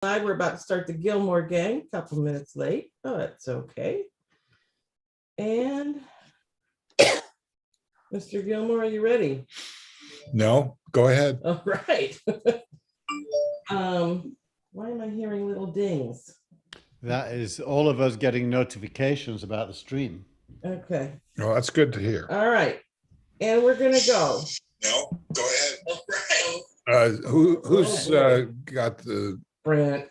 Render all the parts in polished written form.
We're about to start the Gilmore Gang, a couple minutes late. Oh, that's okay. And Mr. Gilmore, are you ready? No, go ahead. All right. Why am I hearing little dings? That is all of us getting notifications about the stream. Okay. Well, that's good to hear. All right. And we're going to go. No, go ahead. Right. Who's got the Brent.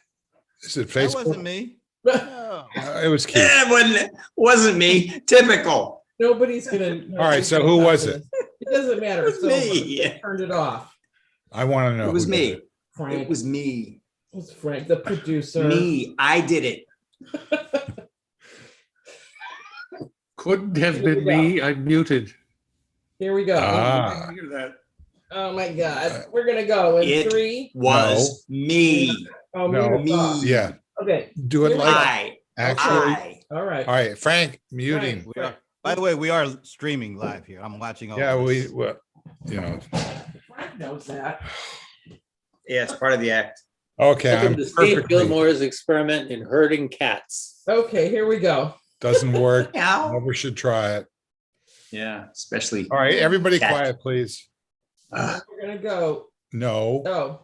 Is it That Facebook? wasn't me. No. It was Keith. It wasn't me. Typical. Nobody's going to. All right, so who was it? It doesn't matter. It was me. I turned it off. I want to know. It was who did me. it. Frank. It was me. It was Frank, the producer. Me. I did it. Couldn't have been me. I'm muted. Here we go. Ah, Hear that? Oh my God. We're going to go in It 3. Was me. Oh, No. mute us off. yeah. Okay. Do it Here we like I. actually. I. All right. All right, Frank, muting. Frank. We are, by the way, we are streaming live here. I'm watching all Yeah, of we, this. well, you know. Frank knows that. Yeah, it's part of the act. Okay, Welcome I'm to Steve perfectly. Gilmore's experiment in herding cats. Okay, here we go. Doesn't work. Meow. Never should try it. Yeah, especially. All right, everybody, Cat. quiet, please. We're going to go. No. Oh.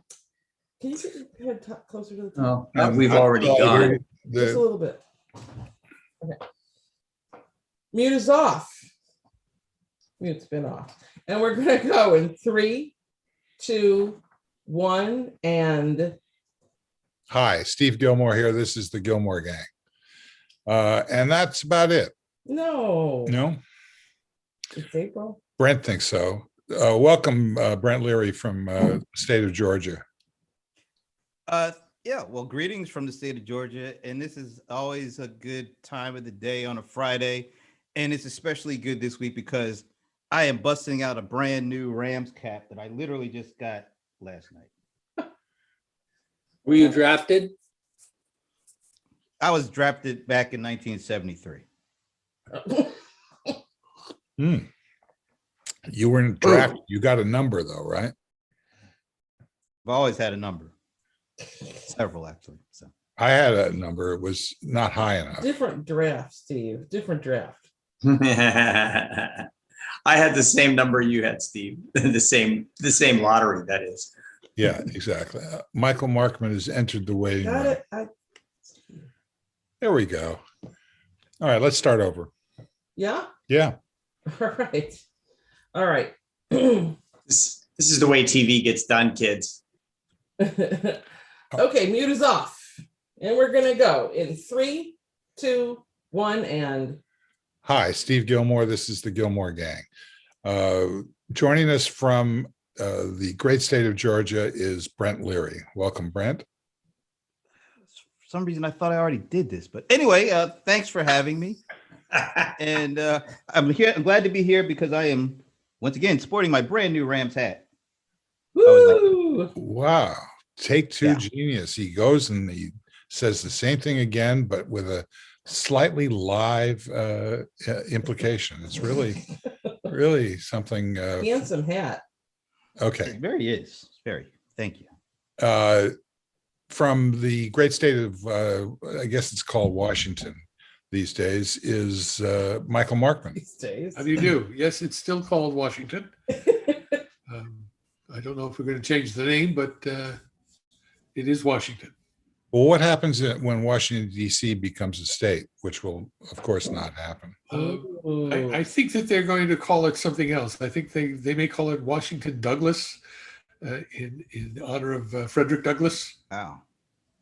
Can you get your head closer to the top? Oh, we've already Oh, gone. Just a The, little bit. Okay. Mute is off. Mute's been off. And we're going to go in 3, 2, 1, and hi, Steve Gilmore here. This is the Gilmore Gang. And that's about it. no. No, It's April. Brent thinks so. Welcome, Brent Leary from the state of Georgia. Yeah, well, greetings from the state of Georgia. And this is always a good time of the day on a Friday. And it's especially good this week because I am busting out a brand new Rams cap that I literally just got last night. Were you drafted? I was drafted back in 1973. You were in draft. You got a number though, right? I've always had a number. Several, actually. So I had a number. It was not high enough. Different draft, Steve. Different draft. I had the same number you had, Steve. the same lottery, that is. Yeah, exactly. Michael Markman has entered the waiting Got room. it. There we go. All right, let's start over. Yeah. Yeah. All right. All right. This is the way TV gets done, kids. Okay, mute is off. And we're going to go in 3, 2, 1, and Hi, Steve Gilmore. This is the Gilmore Gang. Joining us from the great state of Georgia is Brent Leary. Welcome, Brent. for some reason I thought I already did this, but anyway, thanks for having me. And I'm here. I'm glad to be here because I am once again sporting my brand new Rams hat. woo! Wow. Take two Yeah. genius. He goes and he says the same thing again, but with a slightly live implication. It's really, really something. Handsome hat. Okay. It very is. Very. Thank you. From the great state of, I guess it's called Washington these days, is Michael Markman. These days. How do you do? Yes, it's still called Washington. I don't know if we're going to change the name, but it is Washington. Well, what happens when Washington, D.C. becomes a state, which will, of course, not happen? Ooh. I think that they're going to call it something else. I think they may call it Washington Douglas in honor of Frederick Douglass. Wow.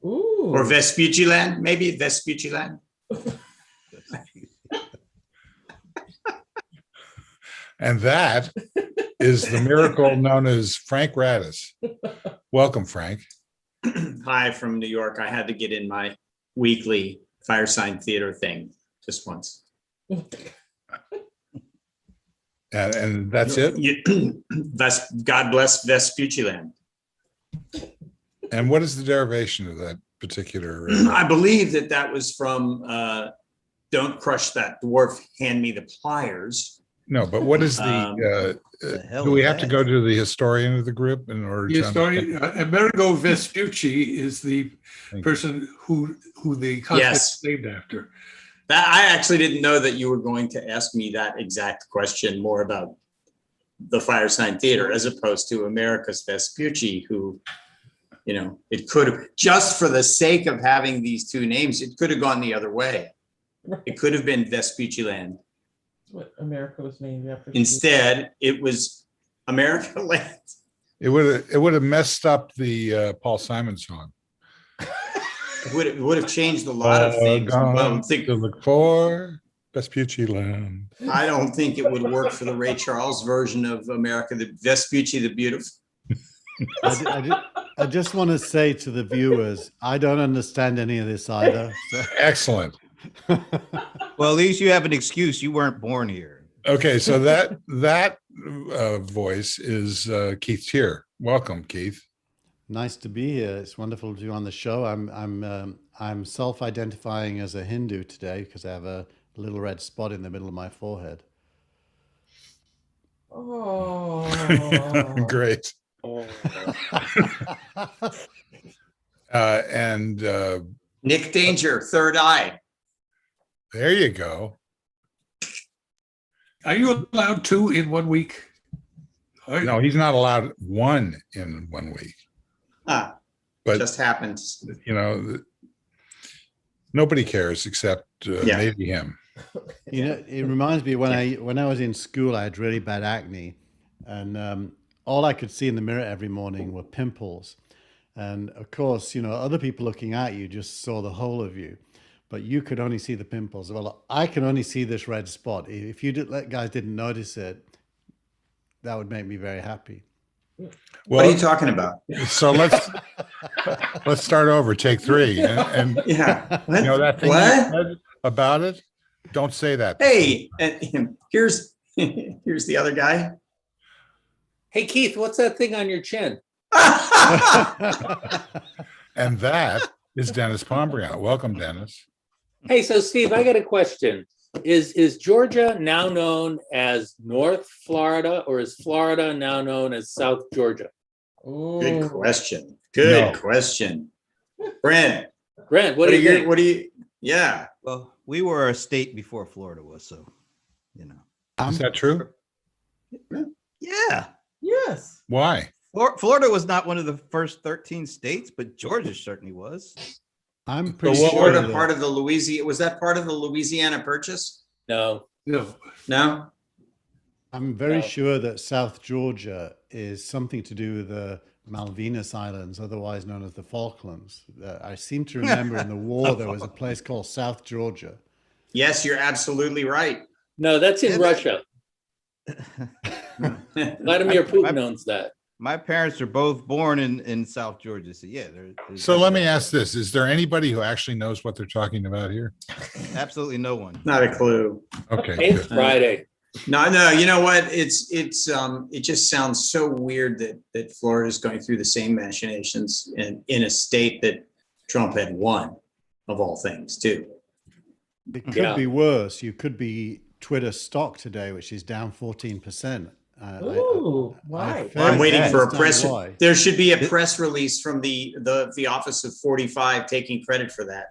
Ooh. Or Vespucci-land, maybe Vespucci-land. And that is the miracle known as Frank Radis. Welcome, Frank. Hi from New York. I had to get in my weekly Firesign Theater thing just once. And that's it. God bless Vespucci-land. And what is the derivation of that particular? I believe that was from Don't Crush That Dwarf, Hand Me the Pliers. No, but what is The hell do we is have to that? go to the historian of the group in order The to historian, understand? Amerigo Vespucci is the Thank you. person who the continent Yes. is named after. That I actually didn't know that you were going to ask me that exact question more about the Fire Sign Theater as opposed to America's Vespucci, who, you know, it could have, just for the sake of having these two names, it could have gone the other way. It could have been Vespucci Land. What America was named after. Instead, it was America Land. It would have messed up the Paul Simon song. It would have changed a lot of things. But I Gone don't think to look for Vespucci Land. I don't think it would work for the Ray Charles version of America, the Vespucci the Beautiful. I just want to say to the viewers, I don't understand any of this either. So. Excellent. Well, at least you have an excuse. You weren't born here. Okay, so that voice is Keith Tier. Welcome, Keith. Nice to be here. It's wonderful to be on the show. I'm self-identifying as a Hindu today because I have a little red spot in the middle of my forehead. Oh. Great. Oh. And Nick Danger, Third Eye. there you go. Are you allowed 2 in 1 week? No, he's not allowed one in 1 week. Ah, But just happens. you know, nobody cares except Yeah. maybe him. You know, it reminds me when I was in school, I had really bad acne, and all I could see in the mirror every morning were pimples. And of course, you know, other people looking at you just saw the whole of you, but you could only see the pimples. Well, I can only see this red spot. If you guys didn't notice it, that would make me very happy. What are you Well, talking about? so let's start over. Take 3. And Yeah. you know that thing you What? said about it? Don't say that. Hey, and here's the other guy. Hey, Keith, what's that thing on your chin? And that is Dennis Pombriano. Welcome, Dennis. Hey, so Steve, I got a question. Is Georgia now known as North Florida, or is Florida now known as South Georgia? Good Ooh. question. Good No. question. Brent, Brent, what do you think? what do you, yeah. Well, we were a state before Florida was, so, you know. Is that true? Yeah. Yes. Why? Florida was not one of the first 13 states, but Georgia certainly was. I'm pretty what sure Florida that- part of the Louisiana, was that part of the Louisiana Purchase? No. No. No? I'm very No. sure that South Georgia is something to do with the Malvinas Islands, otherwise known as the Falklands. I seem to remember in the war there was a place called South Georgia. Yes, you're absolutely right. No, that's in Yeah, Russia. Vladimir My- Putin owns that. My parents are both born in South Georgia, so yeah. there's So let me definitely- ask this. Is there anybody who actually knows what they're talking about here? Absolutely no one. Not a clue. Okay. Hey, it's good. Friday. No, you know what? It just sounds so weird that Florida is going through the same machinations in a state that Trump had won, of all things, too. It could Yeah. be worse. You could be Twitter stock today, which is down 14%. Ooh, why? Well, I'm waiting for a understand press. why. There should be a press release from the Office of 45 taking credit for that.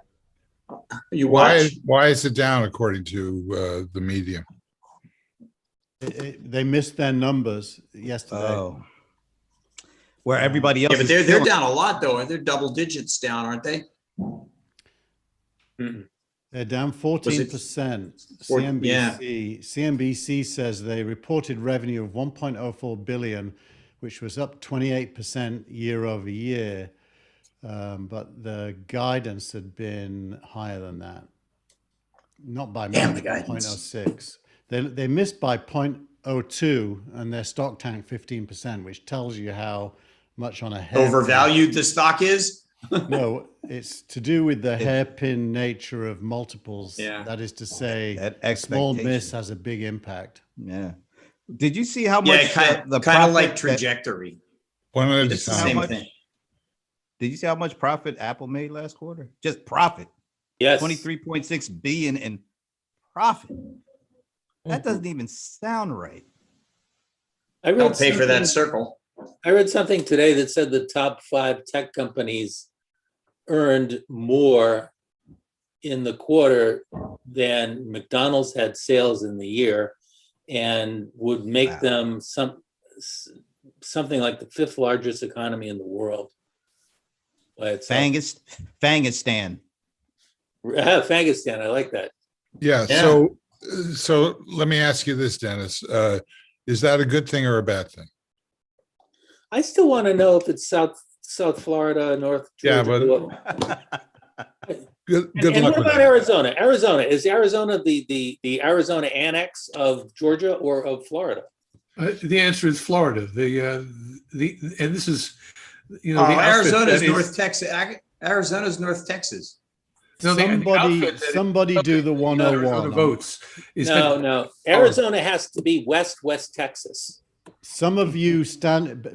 You watch. Why is it down according to the media? They missed their numbers yesterday. Oh. Where everybody else Yeah, but is they're killing- down a lot though. They're double digits down, aren't they? Mm-mm. They're down 14%. Yeah. CNBC says they reported revenue of 1.04 billion, which was up 28% year over year. But the guidance had been higher than that. Not by Damn much, the guidance. 0.06. They missed by 0.02 and their stock tanked 15%, which tells you how much on a hairpin. Overvalued the stock is. No, it's to do with the hairpin nature of multiples. Yeah. That is to say, That a small miss expectation. has a big impact. Yeah. Did you see how Yeah, much kind of profit like that- trajectory. One at a It's the How time. same much- thing. Did you see how much profit Apple made last quarter? Just profit. Yes. 23.6 billion in profit. That doesn't even sound right. I read Don't pay for that something- circle. I read something today that said the top 5 tech companies earned more in the quarter than McDonald's had sales in the year, and would make Wow. them something like the 5th largest economy in the world. By itself. Fangistan. Fangistan, I like that. Yeah, Yeah. so let me ask you this, Dennis. Is that a good thing or a bad thing? I still want to know if it's South Florida, North Yeah, Georgia. Good And luck what with about that. Arizona? Is Arizona the Arizona annex of Georgia or of Florida? The answer is Florida. And this is, the Oh, outfit Arizona's that is- North Texas. Arizona's North Texas. No, the Somebody, outfit that is- somebody do the Arizona 101. votes. Is No, that no. Arizona has to be West Texas. Some of you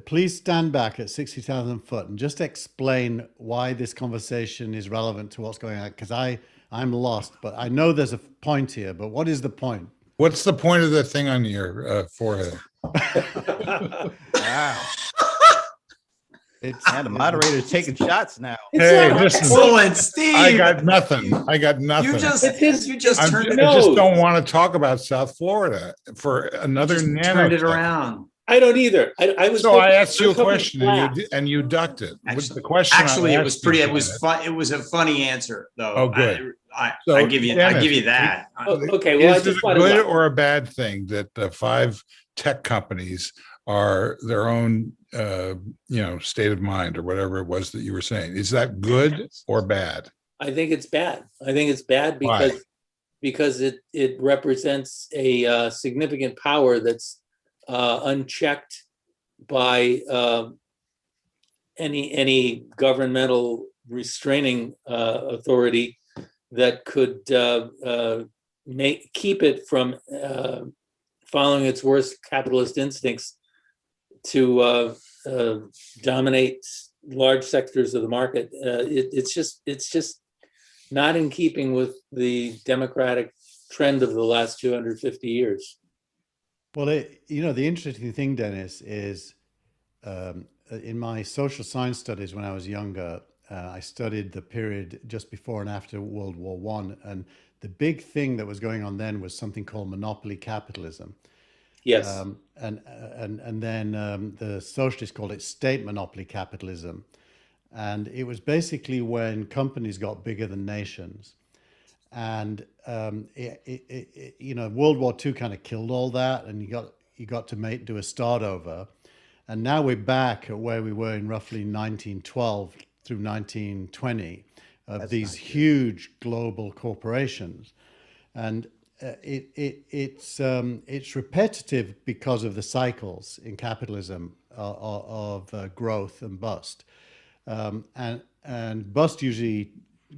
please stand back at 60,000 foot and just explain why this conversation is relevant to what's going on. Because I'm lost, but I know there's a point here, but what is the point? What's the point of the thing on your forehead? Wow. It's And the moderator's taking shots now. It's Hey, not- listen, Excellent, Steve. I got nothing. I got nothing. You just It's his- you just I turned it. No. just don't want to talk about South Florida for another Just nanosecond. turned it around. I don't either. I was. So I asked you a hoping question flat. and you ducked it. With Actually- the question I Actually, it was asked you, pretty. It was Dennis, fun. It was a funny answer, though. Oh, good. I So, give you. I Dennis, give you that. Oh, okay, well, I Is it just a wanted good to. or a bad thing that the 5 tech companies are their own, state of mind or whatever it was that you were saying? Is that good or bad? I think it's bad. I think it's bad Why? because it represents a significant power that's unchecked by any governmental restraining authority that could keep it from following its worst capitalist instincts to dominate large sectors of the market. It's just not in keeping with the democratic trend of the last 250 years. Well, the interesting thing, Dennis, is in my social science studies when I was younger, I studied the period just before and after World War I. And the big thing that was going on then was something called monopoly capitalism. Yes. And then the socialists called it state monopoly capitalism. And it was basically when companies got bigger than nations. And World War II kind of killed all that, and you got to do a start over. And now we're back at where we were in roughly 1912 through 1920 of That's these not good. huge global corporations. And it's repetitive because of the cycles in capitalism of growth and bust. And bust usually,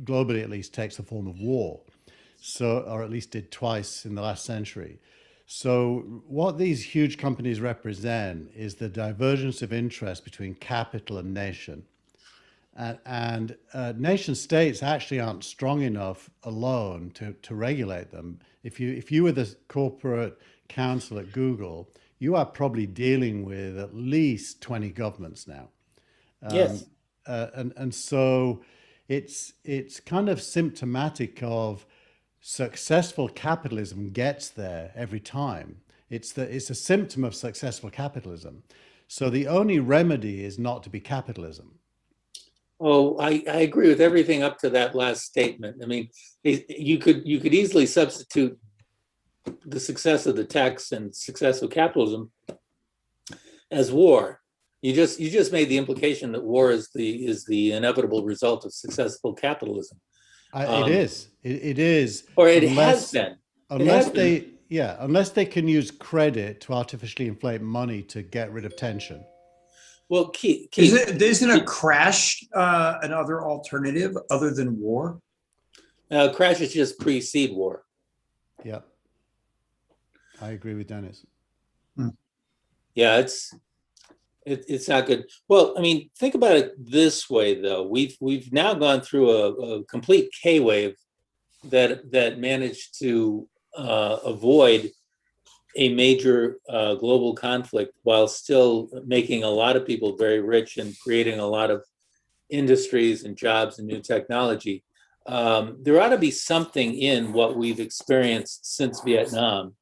globally at least, takes the form of war. So, or at least did twice in the last century. So what these huge companies represent is the divergence of interest between capital and nation. And nation states actually aren't strong enough alone to regulate them. If you were the corporate counsel at Google, you are probably dealing with at least 20 governments now. Yes. And so it's kind of symptomatic of successful capitalism gets there every time. It's a symptom of successful capitalism. So the only remedy is not to be capitalism. Oh, I agree with everything up to that last statement. I mean, you could easily substitute the success of the techs and success of capitalism as war. You just made the implication that war is the inevitable result of successful capitalism. It is, Or it unless- has been. unless has unless they can use credit to artificially inflate money to get rid of tension. Well, Keith, Isn't a crash another alternative other than war? crashes just precede war. Yep. I agree with Dennis. Yeah, it's not good. Well, I mean, think about it this way, though. We've now gone through a complete K wave that managed to avoid a major global conflict while still making a lot of people very rich and creating a lot of industries and jobs and new technology. There ought to be something in what we've experienced since Vietnam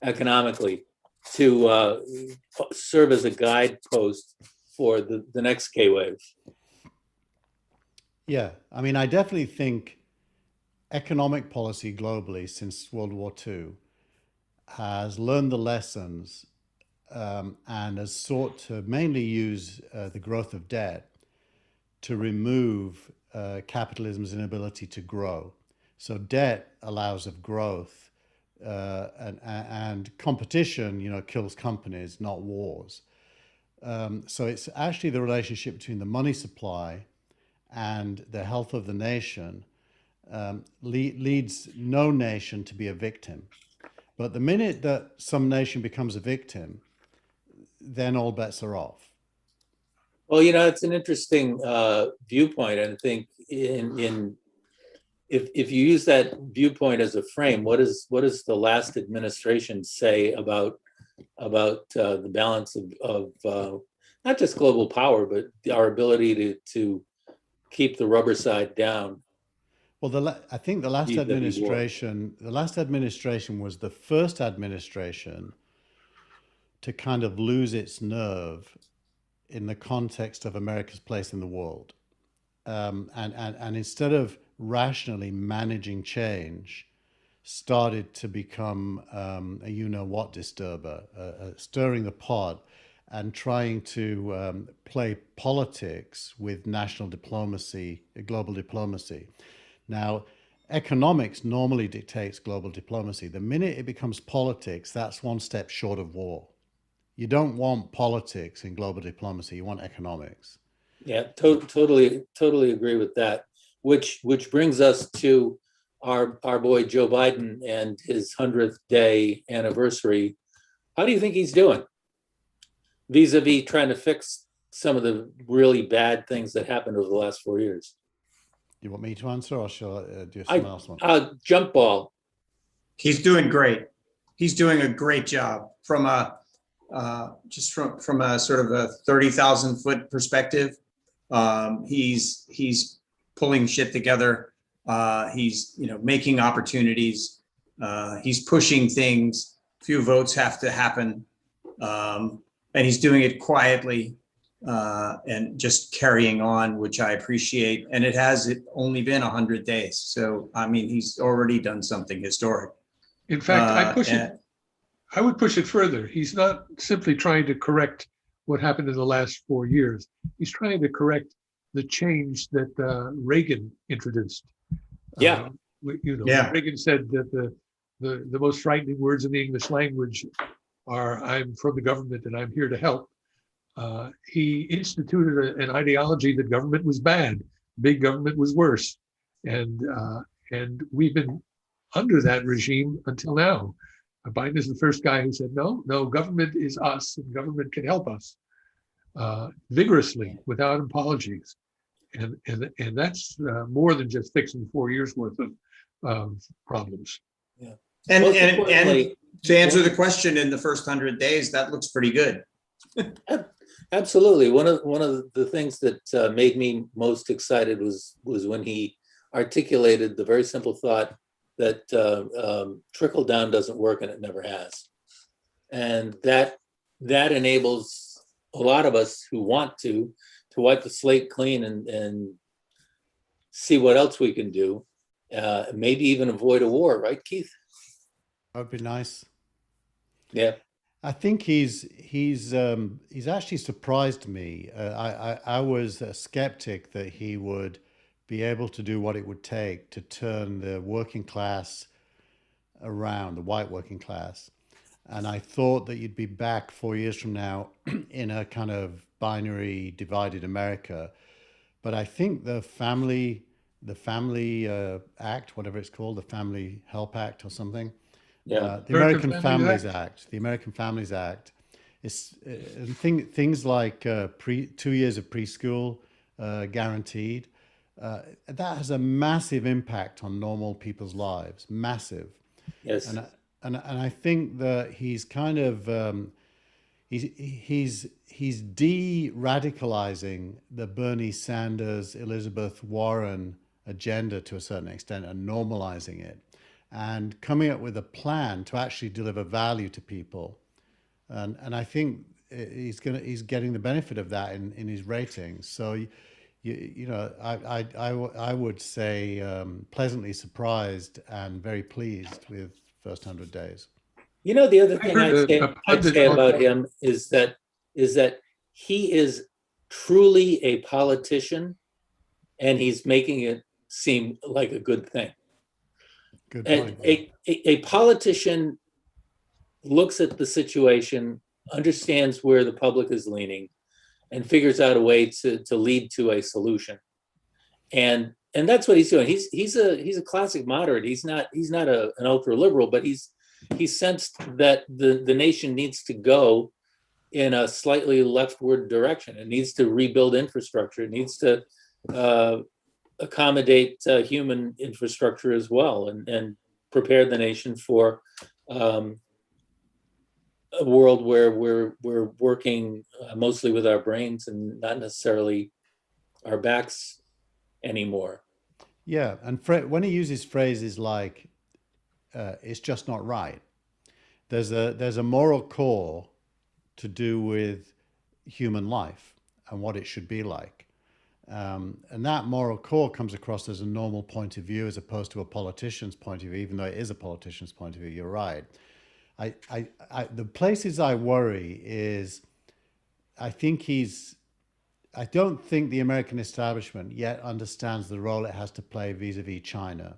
economically to serve as a guidepost for the next K wave. Yeah, I mean, I definitely think economic policy globally since World War II has learned the lessons and has sought to mainly use the growth of debt to remove capitalism's inability to grow. So debt allows of growth, and competition, kills companies, not wars. So it's actually the relationship between the money supply and the health of the nation leads no nation to be a victim. But the minute that some nation becomes a victim, then all bets are off. Well, it's an interesting viewpoint, and I think if you use that viewpoint as a frame, what does the last administration say about the balance of not just global power, but our ability to keep the rubber side down? Well, I think the last vis-a-vis war. administration was the first administration to kind of lose its nerve in the context of America's place in the world. And instead of rationally managing change, started to become a you-know-what disturber, stirring the pot and trying to play politics with national diplomacy, global diplomacy. Now, economics normally dictates global diplomacy. The minute it becomes politics, that's one step short of war. You don't want politics in global diplomacy, you want economics. Yeah, totally agree with that. Which brings us to our boy Joe Biden and his 100th day anniversary. How do you think he's doing vis-a-vis trying to fix some of the really bad things that happened over the last 4 years? You want me to answer, or shall I do someone else one? Jump ball. He's doing great. He's doing a great job from a from a sort of a 30,000 foot perspective. He's pulling shit together. He's making opportunities. He's pushing things. Few votes have to happen, and he's doing it quietly and just carrying on, which I appreciate. And it has only been 100 days, so I mean he's already done something historic. In fact, I would push it further. He's not simply trying to correct what happened in the last 4 years. He's trying to correct the change that Reagan introduced. Yeah. Reagan said that the most frightening words in the English language are "I'm from the government and I'm here to help." He instituted an ideology that government was bad, big government was worse, and we've been under that regime until now. Biden is the first guy who said, no, government is us and government can help us vigorously without apologies. And that's more than just fixing 4 years worth of problems. Yeah. And to answer the question, in the first 100 days, that looks pretty good. Absolutely. One of the things that made me most excited was when he articulated the very simple thought that trickle down doesn't work, and it never has. And that enables a lot of us who want to wipe the slate clean and see what else we can do, maybe even avoid a war, right, Keith? That'd be nice. Yeah. I think he's actually surprised me. I was a skeptic that he would be able to do what it would take to turn the working class around, the white working class. And I thought that you'd be back 4 years from now in a kind of binary divided America. But I think the Family Act, whatever it's called, the Family Help Act or something. Yeah. The American Families Act. The American Families Act. It's things like 2 years of preschool guaranteed. That has a massive impact on normal people's lives, massive. Yes. and I think that he's kind of he's de-radicalizing the Bernie Sanders, Elizabeth Warren agenda to a certain extent and normalizing it, and coming up with a plan to actually deliver value to people. And I think he's getting the benefit of that in his ratings. So you know, I would say pleasantly surprised and very pleased with first 100 days. You know, the other I thing heard a I'd pundit say on- about him is that he is truly a politician, and he's making it seem like a good thing. Good And point. a politician looks at the situation, understands where the public is leaning, and figures out a way to lead to a solution. And that's what he's doing. He's a classic moderate. He's not an ultra liberal, but he's sensed that the nation needs to go in a slightly leftward direction. It needs to rebuild infrastructure. It needs to accommodate human infrastructure as well, and prepare the nation for a world where we're working mostly with our brains and not necessarily our backs anymore. Yeah, and when he uses phrases like "it's just not right," there's a moral core to do with human life and what it should be like, and that moral core comes across as a normal point of view as opposed to a politician's point of view. Even though it is a politician's point of view, you're right. The places I worry is I don't think the American establishment yet understands the role it has to play vis-a-vis China.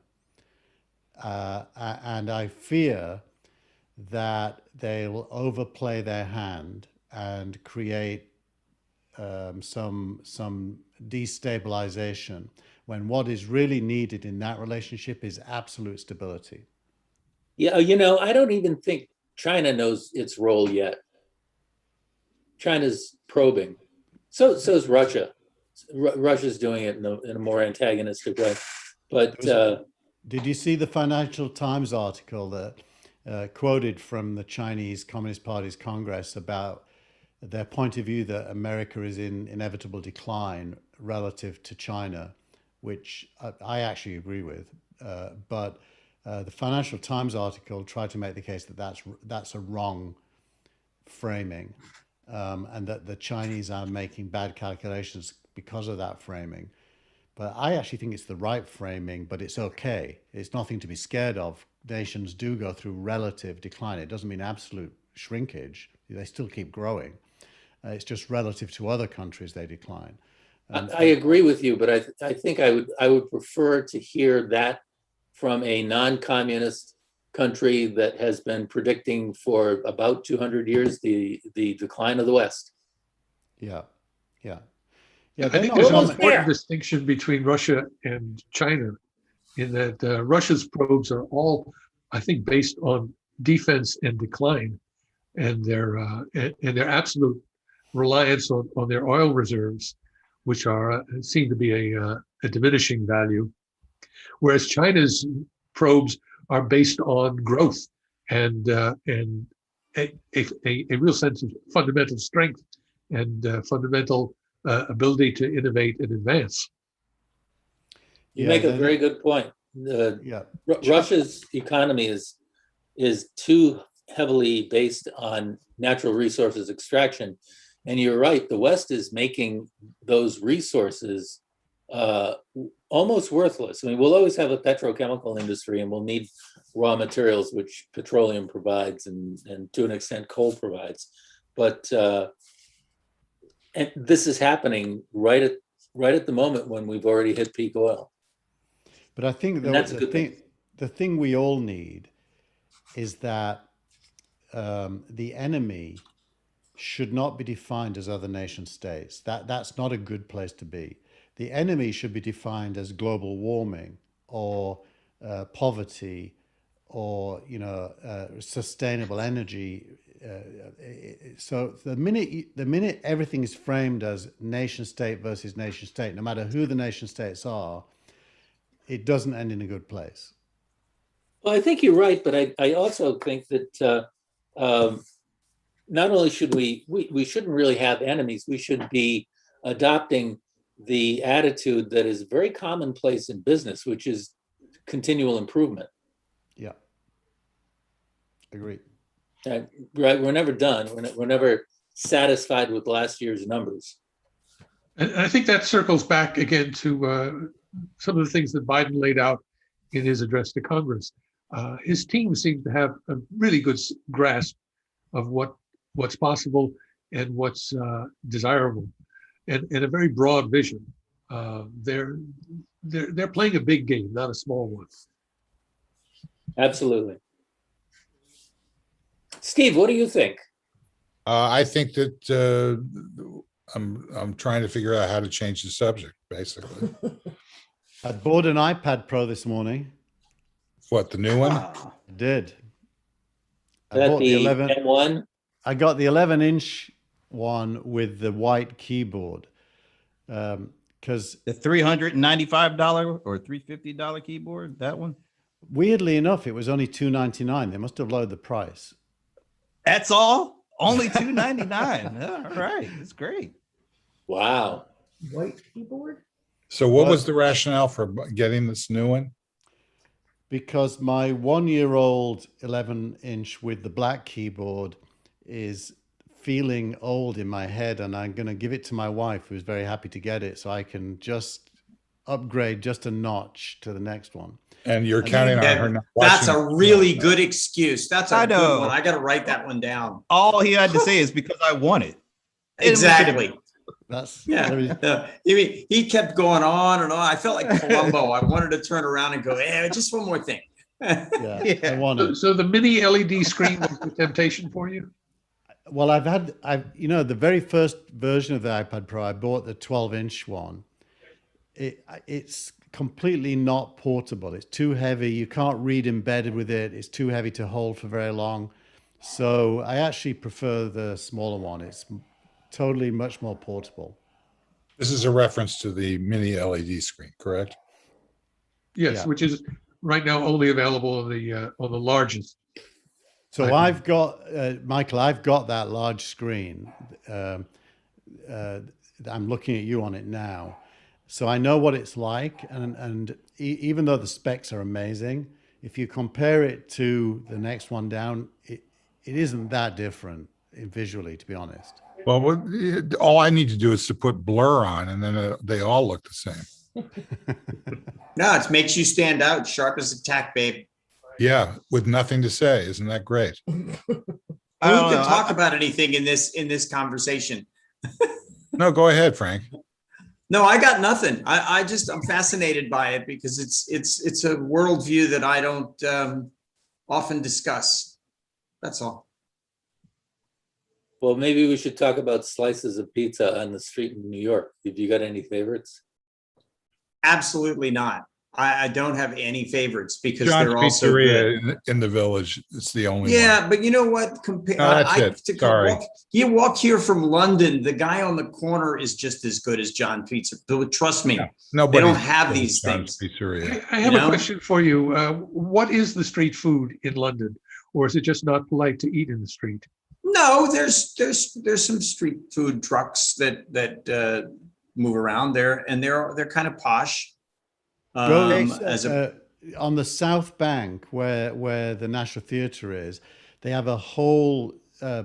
And I fear that they'll overplay their hand and create some destabilization when what is really needed in that relationship is absolute stability. Yeah, you know, I don't even think China knows its role yet. China's probing. So is Russia. Russia's doing it in a more antagonistic way. But did you see the Financial Times article that quoted from the Chinese Communist Party's Congress about their point of view that America is in inevitable decline relative to China, which I actually agree with. But the Financial Times article tried to make the case that that's a wrong framing, and that the Chinese are making bad calculations because of that framing. But I actually think it's the right framing, but it's okay. It's nothing to be scared of. Nations do go through relative decline. It doesn't mean absolute shrinkage. They still keep growing. It's just relative to other countries they decline. I agree with you, but I think I would prefer to hear that from a non-communist country that has been predicting for about 200 years the decline of the West. Yeah. I think there's an important distinction between Russia and China in that Russia's probes are all, I think, based on defense and decline, and their absolute reliance on their oil reserves, which are seem to be a diminishing value, whereas China's probes are based on growth and a real sense of fundamental strength and fundamental ability to innovate and advance. You make a very good point. Russia's economy is too heavily based on natural resources extraction. And you're right, the West is making those resources almost worthless. I mean, we'll always have a petrochemical industry and we'll need raw materials, which petroleum provides and to an extent coal provides. But and this is happening right at the moment when we've already hit peak oil. But I think the thing we all need is that the enemy should not be defined as other nation states. That's not a good place to be. The enemy should be defined as global warming or poverty or sustainable energy. So the minute everything is framed as nation state versus nation state, no matter who the nation states are, it doesn't end in a good place. Well, I think you're right, but I also think that not only should we shouldn't really have enemies, we should be adopting the attitude that is very commonplace in business, which is continual improvement. Yeah. Agreed. Right? We're never done. We're never satisfied with last year's numbers. And I think that circles back again to some of the things that Biden laid out in his address to Congress. His team seems to have a really good grasp of what's possible and what's desirable, and a very broad vision. They're playing a big game, not a small one. Absolutely. Steve, what do you think? I think that I'm trying to figure out how to change the subject, basically. I bought an iPad Pro this morning. What, the new one? Ah, I did. I That bought the the 11. M1? I got the 11-inch one with the white keyboard. Because the $395 or $350 keyboard, that one. weirdly enough, it was only $299. They must have lowered the price. That's all. Only $299. All right, that's great. Wow. White keyboard? So what was the rationale for getting this new one? Because my 1-year-old 11-inch with the black keyboard is feeling old in my head, and I'm going to give it to my wife, who's very happy to get it, so I can just upgrade just a notch to the next one. And you're counting on her not That's watching. a really good excuse. That's I a good know. one. I got to write that one down. All he had to say is because I want it. Exactly. That's Yeah. Yeah. You mean he kept going on and on. I felt like Columbo. I wanted to turn around and go, hey, just one more thing. yeah, I Yeah. want So, it. so the mini LED screen was the temptation for you? Well, the very first version of the iPad Pro, I bought the 12-inch one. It's completely not portable. It's too heavy. You can't read embedded with it. It's too heavy to hold for very long. So I actually prefer the smaller one. It's totally much more portable. This is a reference to the mini LED screen, correct? Yes, Yeah. which is right now only available on the largest. So I've got, Michael, I've got that large screen. I'm looking at you on it now. So I know what it's like. And even though the specs are amazing, if you compare it to the next one down, it isn't that different visually, to be honest. Well, all I need to do is to put blur on, and then they all look the same. No, it makes you stand out, sharp as a tack, babe. Yeah, with nothing to say. Isn't that great? I Who don't can know. talk about anything in this conversation? No, go ahead, Frank. No, I got nothing. I'm fascinated by it because it's a worldview that I don't often discuss. That's all. Well, maybe we should talk about slices of pizza on the street in New York. Have you got any favorites? Absolutely not. I don't have any favorites because John's they're all so good. Pizzeria in the village. It's the only Yeah, one. but you know what? that's it. Sorry. You walk here from London, the guy on the corner is just as good as John Pizza. But trust me, Nobody they don't have these John's things. Pizzeria. I have You a know? question for you. What is the street food in London? Or is it just not polite to eat in the street? No, there's some street food trucks that move around there, and they're kind of posh. On the South Bank, where the National Theatre is, they have a whole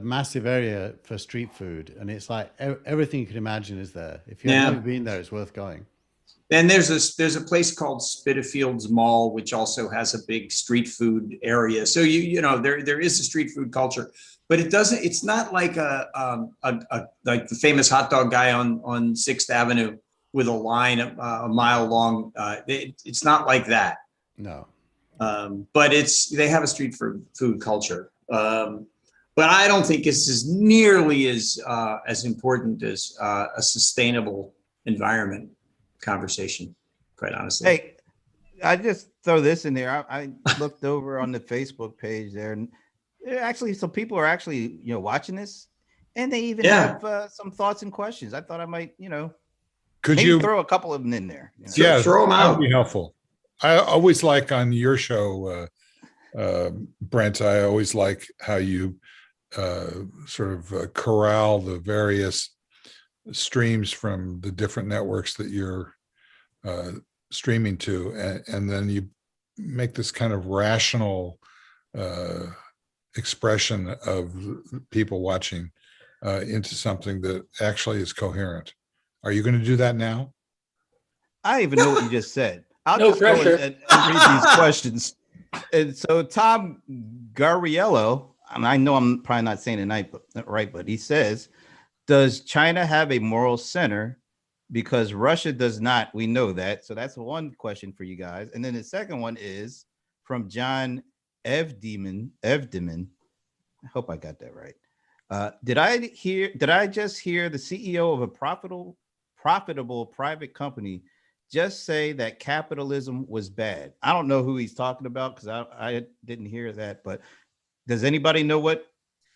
massive area for street food, and it's like everything you can imagine is there. If you've Yeah. never been there, it's worth going. And there's a place called Spitalfields Mall, which also has a big street food area. So you know there is a street food culture, but it's not like like the famous hot dog guy on 6th Avenue with a line a mile long. It's not like that. No. But they have a street food culture. But I don't think this is nearly as important as a sustainable environment conversation, quite honestly. Hey, I just throw this in there. I looked over on the Facebook page there, and there are actually some people are actually watching this, and they even Yeah. have some thoughts and questions. I thought I might Could maybe you? throw a couple of them in there. Sure. Yeah, throw 'em that would out. be helpful. I always like on your show, Brent, I always like how you sort of corral the various streams from the different networks that you're streaming to, and then you make this kind of rational expression of people watching into something that actually is coherent. Are you going to do that now? I don't even know what you just said. I'll No just go pressure. and read these questions. And so Tom Gariello, and I know I'm probably not saying it right, but he says, does China have a moral center? Because Russia does not. We know that. So that's one question for you guys. And then the second one is from John Evdeman. I hope I got that right. Did I just hear the CEO of a profitable private company just say that capitalism was bad? I don't know who he's talking about because I didn't hear that. But does anybody know what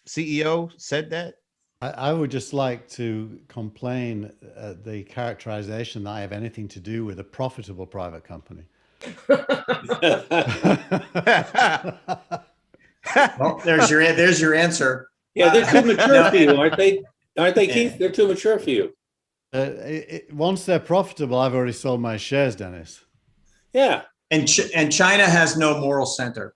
CEO said that? I would just like to complain at the characterization that I have anything to do with a profitable private company. Well, there's your answer. Yeah, they're too mature No. for you, aren't they? Aren't they, Keith? Yeah. They're too mature for you. Once they're profitable, I've already sold my shares, Dennis. Yeah. And China has no moral center.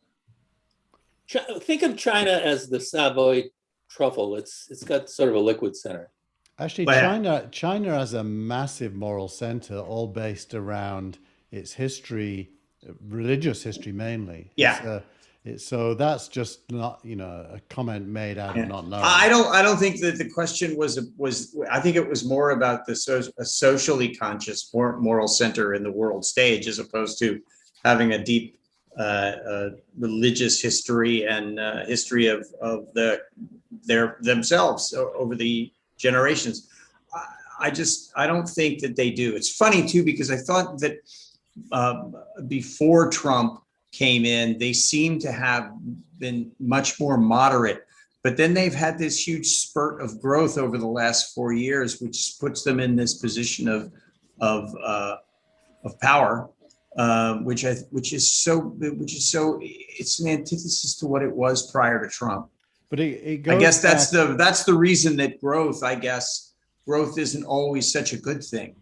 Think of China as the Savoy truffle. It's got sort of a liquid center. Actually, Well, China has a massive moral center, all based around its history, religious history mainly. Yeah. So that's just not, a comment made out of not knowing. I don't think that the question was. I think it was more about a socially conscious moral center in the world stage, as opposed to having a deep religious history and history of themselves over the generations. I don't think that they do. It's funny too, because I thought that before Trump came in, they seem to have been much more moderate, but then they've had this huge spurt of growth over the last 4 years, which puts them in this position of power, which is so it's an antithesis to what it was prior to Trump. But it goes I guess that's back, the reason that growth isn't always such a good thing.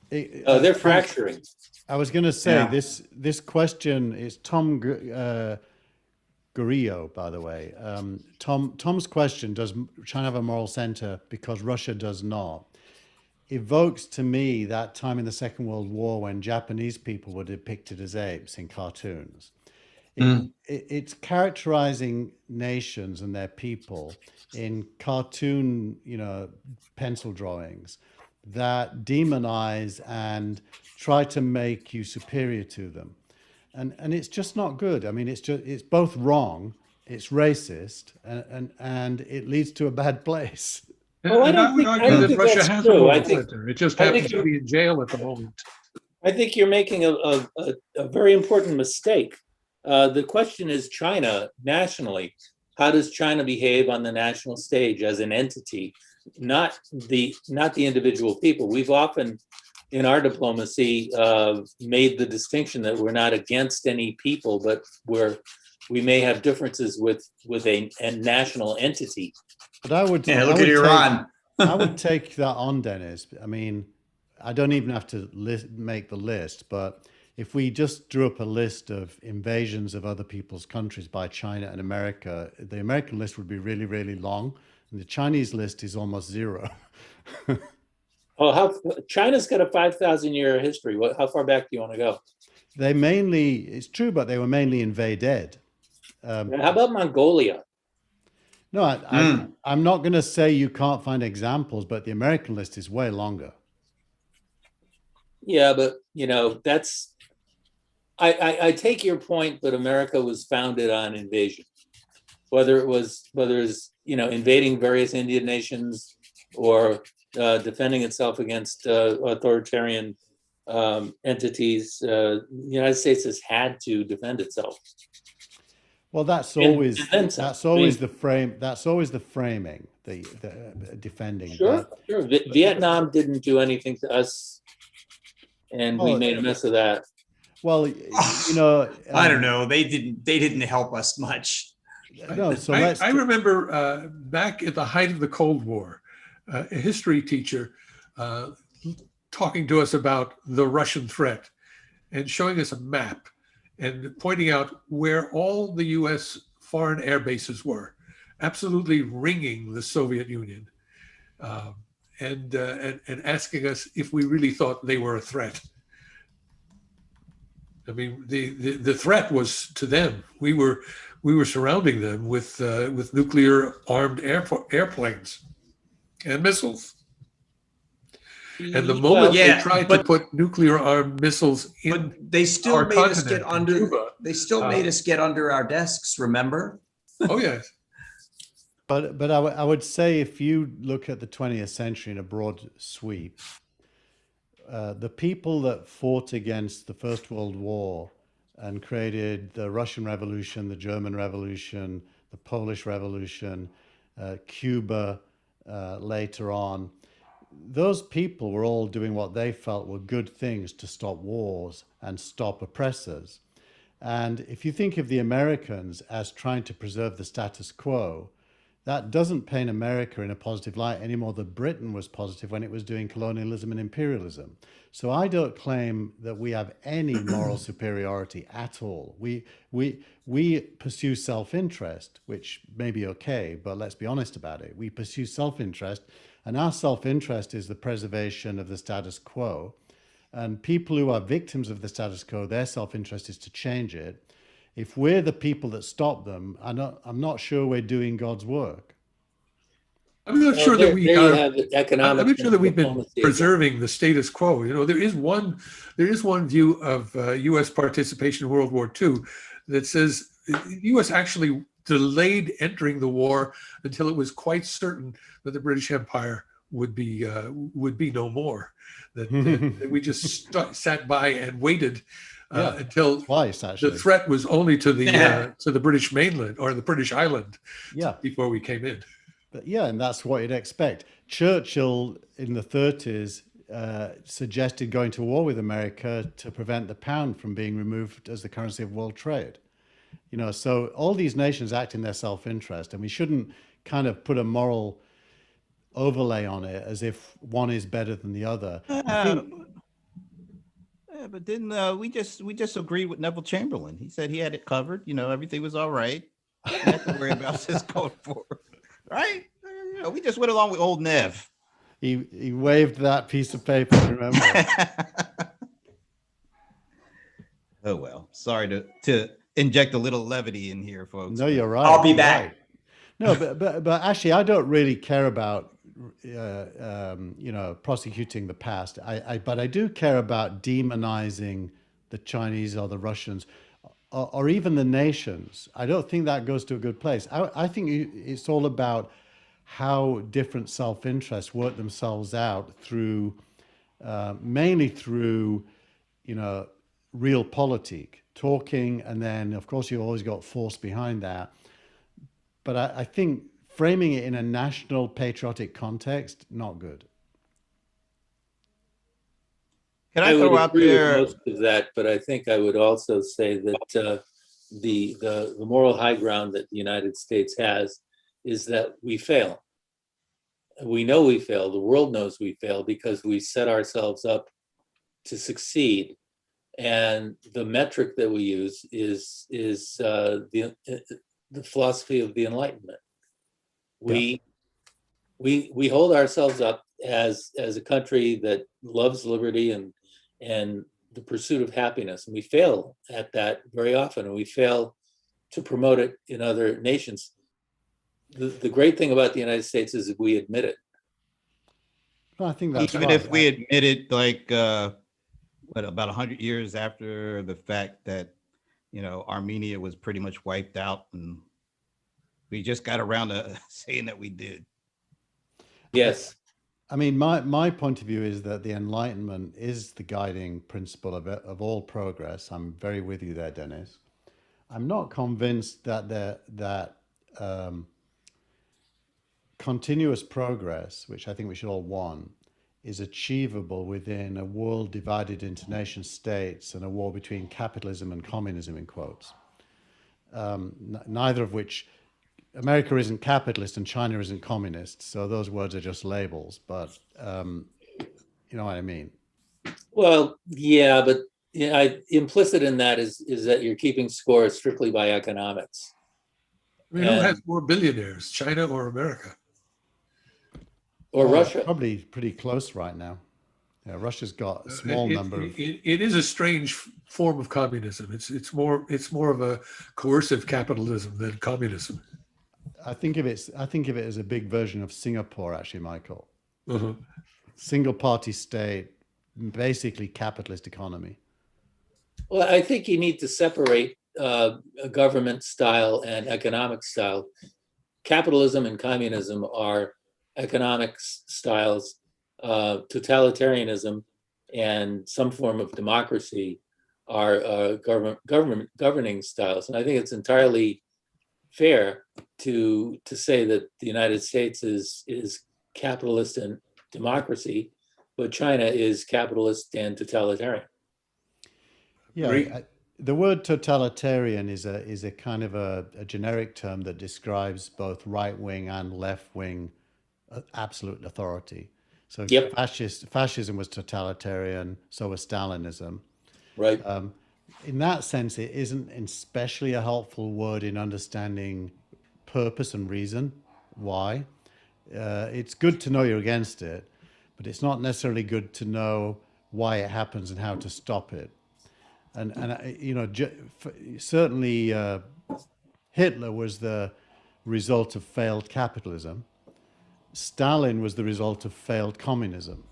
They're fracturing. I was going to say Yeah. this question is Tom Gurillo, by the way. Tom's question, does China have a moral center because Russia does not, evokes to me that time in the Second World War when Japanese people were depicted as apes in cartoons. It's characterizing nations and their people in cartoon, pencil drawings that demonize and try to make you superior to them. And it's just not good. I mean, it's both wrong, it's racist, and it leads to a bad place. Well, I And don't would think- I argue don't that think Russia that's has true. a moral I think- center. It just I happens think to be in jail at the moment. I think you're making a very important mistake. The question is China nationally. How does China behave on the national stage as an entity, not the individual people? We've often, in our diplomacy, made the distinction that we're not against any people, but we may have differences with a national entity. But I would Look I at would Iran. I would take that on, Dennis. I mean, I don't even have to make the list, but if we just drew up a list of invasions of other people's countries by China and America, the American list would be really, really long, and the Chinese list is almost zero. China's got a 5,000-year history. How far back do you want to go? It's true, but they were mainly invaded. How about Mongolia? No, I'm not going to say you can't find examples, but the American list is way longer. Yeah, but that's. I take your point, but America was founded on invasion, whether it's invading various Indian nations or defending itself against authoritarian entities. The United States has had to defend itself. Well, that's And always defend itself. that's always the frame. That's always the framing, the defending. Sure. Vietnam didn't do anything to us, and we made a mess of that. Well, you know, I don't know. They didn't help us much. No, so I remember back at the height of the Cold War, a history teacher talking to us about the Russian threat and showing us a map and pointing out where all the US foreign air bases were, absolutely ringing the Soviet Union, and asking us if we really thought they were a threat. I mean, the threat was to them. We were surrounding them with nuclear armed airplanes and missiles. And the moment they tried to put nuclear armed missiles in, but they still our made us continent, get under. Cuba, They still made us get under our desks. Remember? oh yes. But I would say if you look at the 20th century in a broad sweep, the people that fought against the First World War and created the Russian Revolution, the German Revolution, the Polish Revolution, Cuba later on, those people were all doing what they felt were good things to stop wars and stop oppressors. And if you think of the Americans as trying to preserve the status quo, that doesn't paint America in a positive light any more than Britain was positive when it was doing colonialism and imperialism. So I don't claim that we have any moral superiority at all. We pursue self-interest, which may be okay, but let's be honest about it. We pursue self-interest, and our self-interest is the preservation of the status quo. And people who are victims of the status quo, their self-interest is to change it. If we're the people that stop them, I'm not sure we're doing God's work. I'm not sure that we are. I'm not sure that we've been preserving the status quo. You know, there is one view of U.S. participation in World War II that says the U.S. actually delayed entering the war until it was quite certain that the British Empire would be no more. That we just sat by and waited until twice, the threat was only to the British mainland or the British island before we came in. But and that's what you'd expect. Churchill in the 30s suggested going to war with America to prevent the pound from being removed as the currency of world trade. You know, so all these nations act in their self-interest, and we shouldn't kind of put a moral overlay on it as if one is better than the other. But then we just agreed with Neville Chamberlain. He said he had it covered. You know, everything was all right. We didn't have to worry about this going forward, right? You know, we just went along with old Nev. He waved that piece of paper. Remember? Oh well. Sorry to inject a little levity in here, folks. No, you're right. I'll be back. Right. No, but actually, I don't really care about prosecuting the past. But I do care about demonizing the Chinese or the Russians, or even the nations. I don't think that goes to a good place. I think it's all about how different self-interests work themselves out through, mainly through, realpolitik, talking, and then of course you always got force behind that. But I think framing it in a national patriotic context, not good. Can I throw out there most of that? But I think I would also say that the moral high ground that the United States has is that we fail. We know we fail. The world knows we fail because we set ourselves up to succeed. And the metric that we use is the philosophy of the Enlightenment. We hold ourselves up as a country that loves liberty and the pursuit of happiness, and we fail at that very often, and we fail to promote it in other nations. The great thing about the United States is that we admit it. Well, I think that's even right. if we admit it, like about 100 years after the fact that Armenia was pretty much wiped out, and we just got around to saying that we did. Yes. I mean, my point of view is that the Enlightenment is the guiding principle of all progress. I'm very with you there, Dennis. I'm not convinced that continuous progress, which I think we should all want, is achievable within a world divided into nation states and a war between capitalism and communism, in quotes. Neither of which, America isn't capitalist and China isn't communist, so those words are just labels, but you know what I mean. Well, yeah, but implicit in that is that you're keeping score strictly by economics. I mean, who And- has more billionaires, China or America? Or Russia. Probably pretty close right now. Yeah, Russia's got a small number of. It is a strange form of communism. It's more of a coercive capitalism than communism. I think of it as a big version of Singapore, actually, Michael. Uh-huh. Single party state, basically capitalist economy. Well, I think you need to separate a government style and economic style. Capitalism and communism are economic styles. Totalitarianism and some form of democracy are government governing styles. And I think it's entirely fair to say that the United States is capitalist and democracy, but China is capitalist and totalitarian. Yeah, the word totalitarian is a kind of a generic term that describes both right wing and left wing absolute authority. So Yep. Fascism was totalitarian, so was Stalinism. Right. In that sense, it isn't especially a helpful word in understanding purpose and reason why. It's good to know you're against it, but it's not necessarily good to know why it happens and how to stop it. And you know, certainly Hitler was the result of failed capitalism. Stalin was the result of failed communism.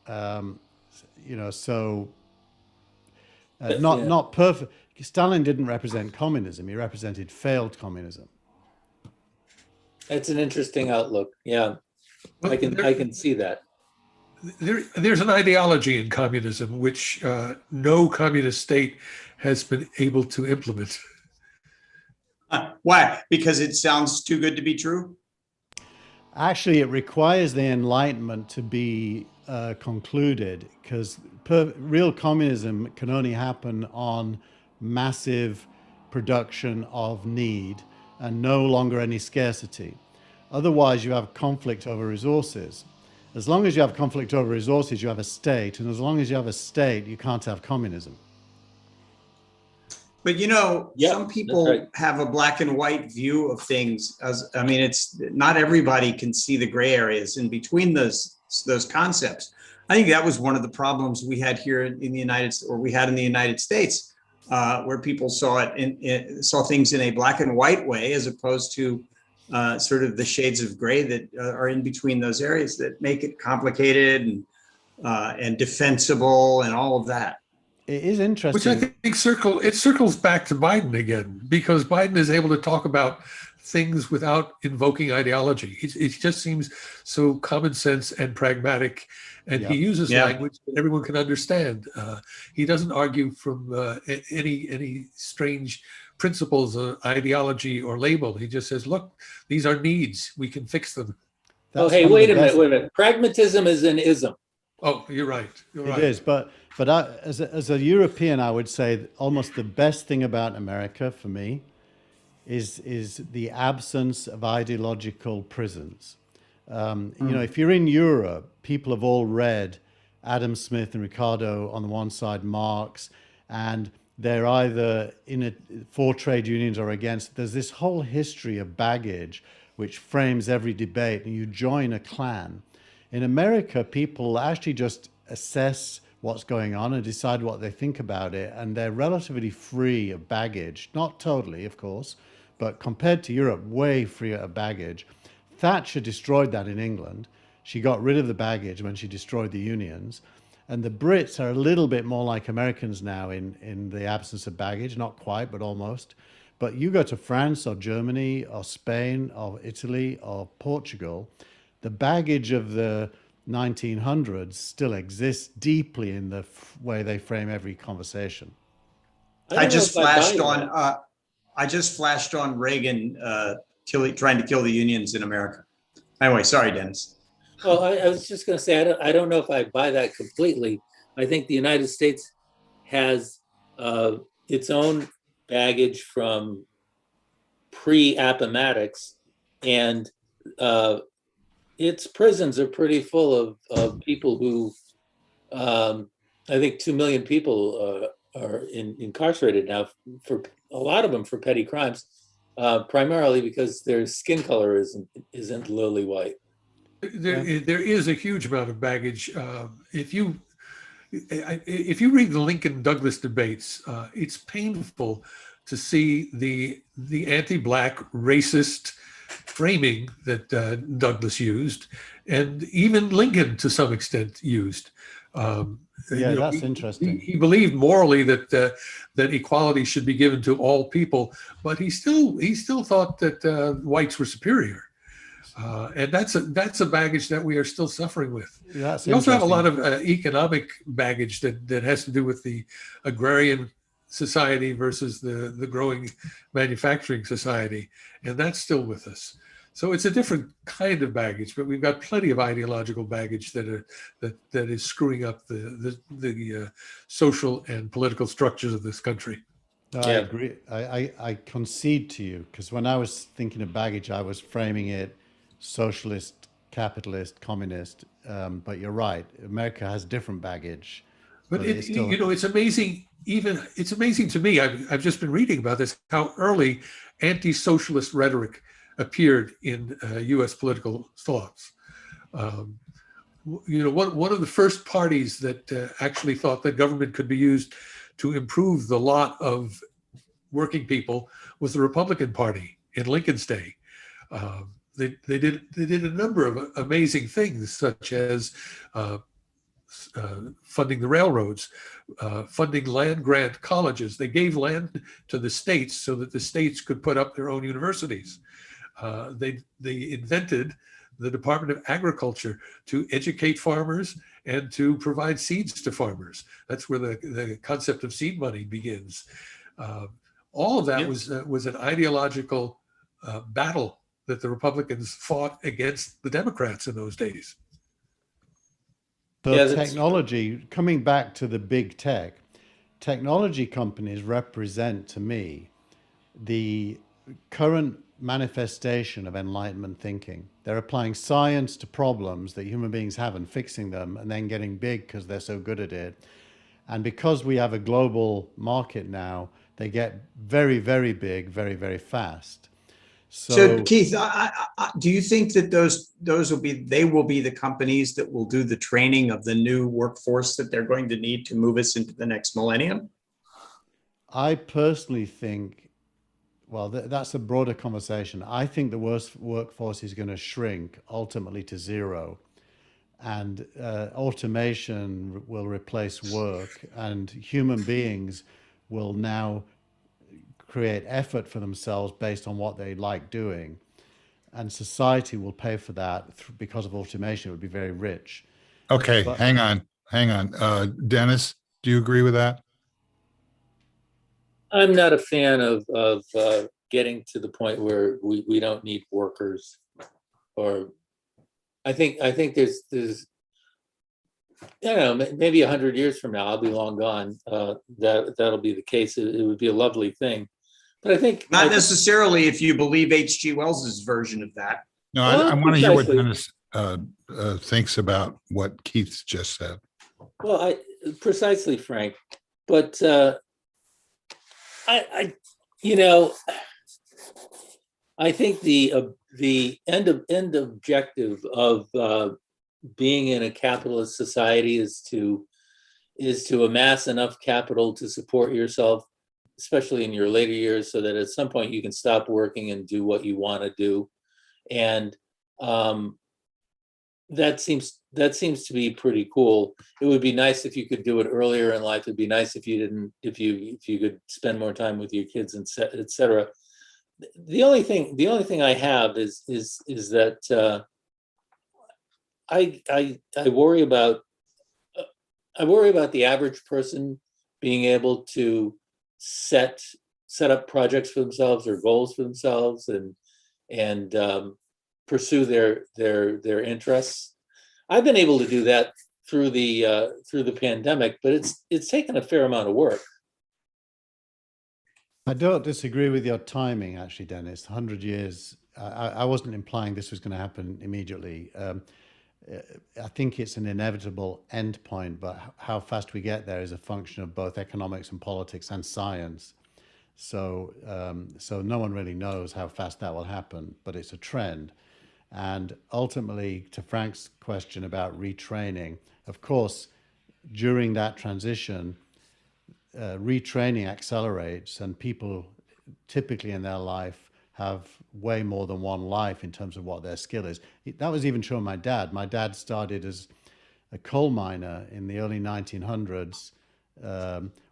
You know, so not perfect. Stalin didn't represent communism; he represented failed communism. That's an interesting outlook. Yeah, Well, I can see that. There's an ideology in communism which no communist state has been able to implement. Why? Because it sounds too good to be true? Actually, it requires the Enlightenment to be concluded, because real communism can only happen on massive production of need and no longer any scarcity. Otherwise, you have conflict over resources. As long as you have conflict over resources, you have a state. And as long as you have a state, you can't have communism. But you know, Yeah, some people that's right. have a black and white view of things. I mean, it's not everybody can see the gray areas in between those concepts. I think that was one of the problems we had here in the United States, where people saw saw things in a black and white way, as opposed to sort of the shades of gray that are in between those areas that make it complicated and defensible and all of that. It is interesting. Which I think circles back to Biden again, because Biden is able to talk about things without invoking ideology. It just seems so common sense and pragmatic, and he uses language that everyone can understand. He doesn't argue from any strange principles, ideology, or label. He just says, "Look, these are needs. We can fix them." Hey, wait a minute. Pragmatism is an ism. Oh, you're right. It is, but as a European, I would say almost the best thing about America for me is the absence of ideological prisons. You know, if you're in Europe, people have all read Adam Smith and Ricardo on the one side, Marx, and they're either for trade unions or against. There's this whole history of baggage which frames every debate, and you join a clan. In America, people actually just assess what's going on and decide what they think about it, and they're relatively free of baggage. Not totally, of course, but compared to Europe, way freer of baggage. Thatcher destroyed that in England. She got rid of the baggage when she destroyed the unions. And the Brits are a little bit more like Americans now in the absence of baggage, not quite, but almost. But you go to France or Germany or Spain or Italy or Portugal, the baggage of the 1900s still exists deeply in the way they frame every conversation. I just flashed on Reagan trying to kill the unions in America. Anyway, sorry, Dennis. Well, I was just going to say, I don't know if I buy that completely. I think the United States has its own baggage from pre-Appomattox, and uh, its prisons are pretty full of people who, I think 2 million people are incarcerated now, for a lot of them for petty crimes, primarily because their skin color isn't lily white. There is a huge amount of baggage. If you read the Lincoln Douglas debates, it's painful to see the anti-black racist framing that Douglas used, and even Lincoln to some extent used. Yeah, that's he, interesting. He believed morally that that equality should be given to all people, but he still thought that whites were superior. And that's a baggage that we are still suffering with. That's We also have a lot interesting. of economic baggage that has to do with the agrarian society versus the growing manufacturing society, and that's still with us. So it's a different kind of baggage, but we've got plenty of ideological baggage that is screwing up the social and political structures of this country. No, I Yeah. agree. I concede to you because when I was thinking of baggage, I was framing it socialist, capitalist, communist. But you're right. America has different baggage, But but it's still. it's amazing. Even it's amazing to me. I've just been reading about this. How early anti-socialist rhetoric appeared in U.S. political thoughts. Um, one of the first parties that actually thought that government could be used to improve the lot of working people was the Republican Party in Lincoln's day. They did a number of amazing things, such as funding the railroads, funding land grant colleges. They gave land to the states so that the states could put up their own universities. They invented the Department of Agriculture to educate farmers and to provide seeds to farmers. That's where the concept of seed money begins. All of that was an ideological battle that the Republicans fought against the Democrats in those days. So Yeah, technology, coming back to the big tech, technology companies represent to me the current manifestation of Enlightenment thinking. They're applying science to problems that human beings have and fixing them and then getting big because they're so good at it. And because we have a global market now, they get very, very big, very, very fast. So Keith, do you think that those will be the companies that will do the training of the new workforce that they're going to need to move us into the next millennium? I personally think, well, that's a broader conversation. I think the workforce is going to shrink ultimately to zero, and automation will replace work, and human beings will now create effort for themselves based on what they like doing. And society will pay for that because of automation. It would be very rich. Okay, But- hang on. Dennis, do you agree with that? I'm not a fan of getting to the point where we don't need workers, or I think there's I don't know, maybe 100 years from now, I'll be long gone. That'll be the case. It would be a lovely thing, but I think Not necessarily if you believe H.G. Wells's version of that. No, Well, I want to hear what precisely. Dennis thinks about what Keith just said. Well, precisely, Frank. But I I think the end objective of being in a capitalist society is to amass enough capital to support yourself, especially in your later years, so that at some point you can stop working and do what you want to do. And that seems to be pretty cool. It would be nice if you could do it earlier in life. It'd be nice if you could spend more time with your kids, and et cetera. The only thing I have is that I worry about the average person being able to set up projects for themselves or goals for themselves and pursue their interests. I've been able to do that through the pandemic, but it's taken a fair amount of work. I don't disagree with your timing, actually, Dennis. 100 years, I wasn't implying this was going to happen immediately. I think it's an inevitable endpoint, but how fast we get there is a function of both economics and politics and science. So no one really knows how fast that will happen, but it's a trend. And ultimately, to Frank's question about retraining, of course, during that transition, retraining accelerates, and people typically in their life have way more than one life in terms of what their skill is. That was even true of my dad. My dad started as a coal miner in the early 1900s,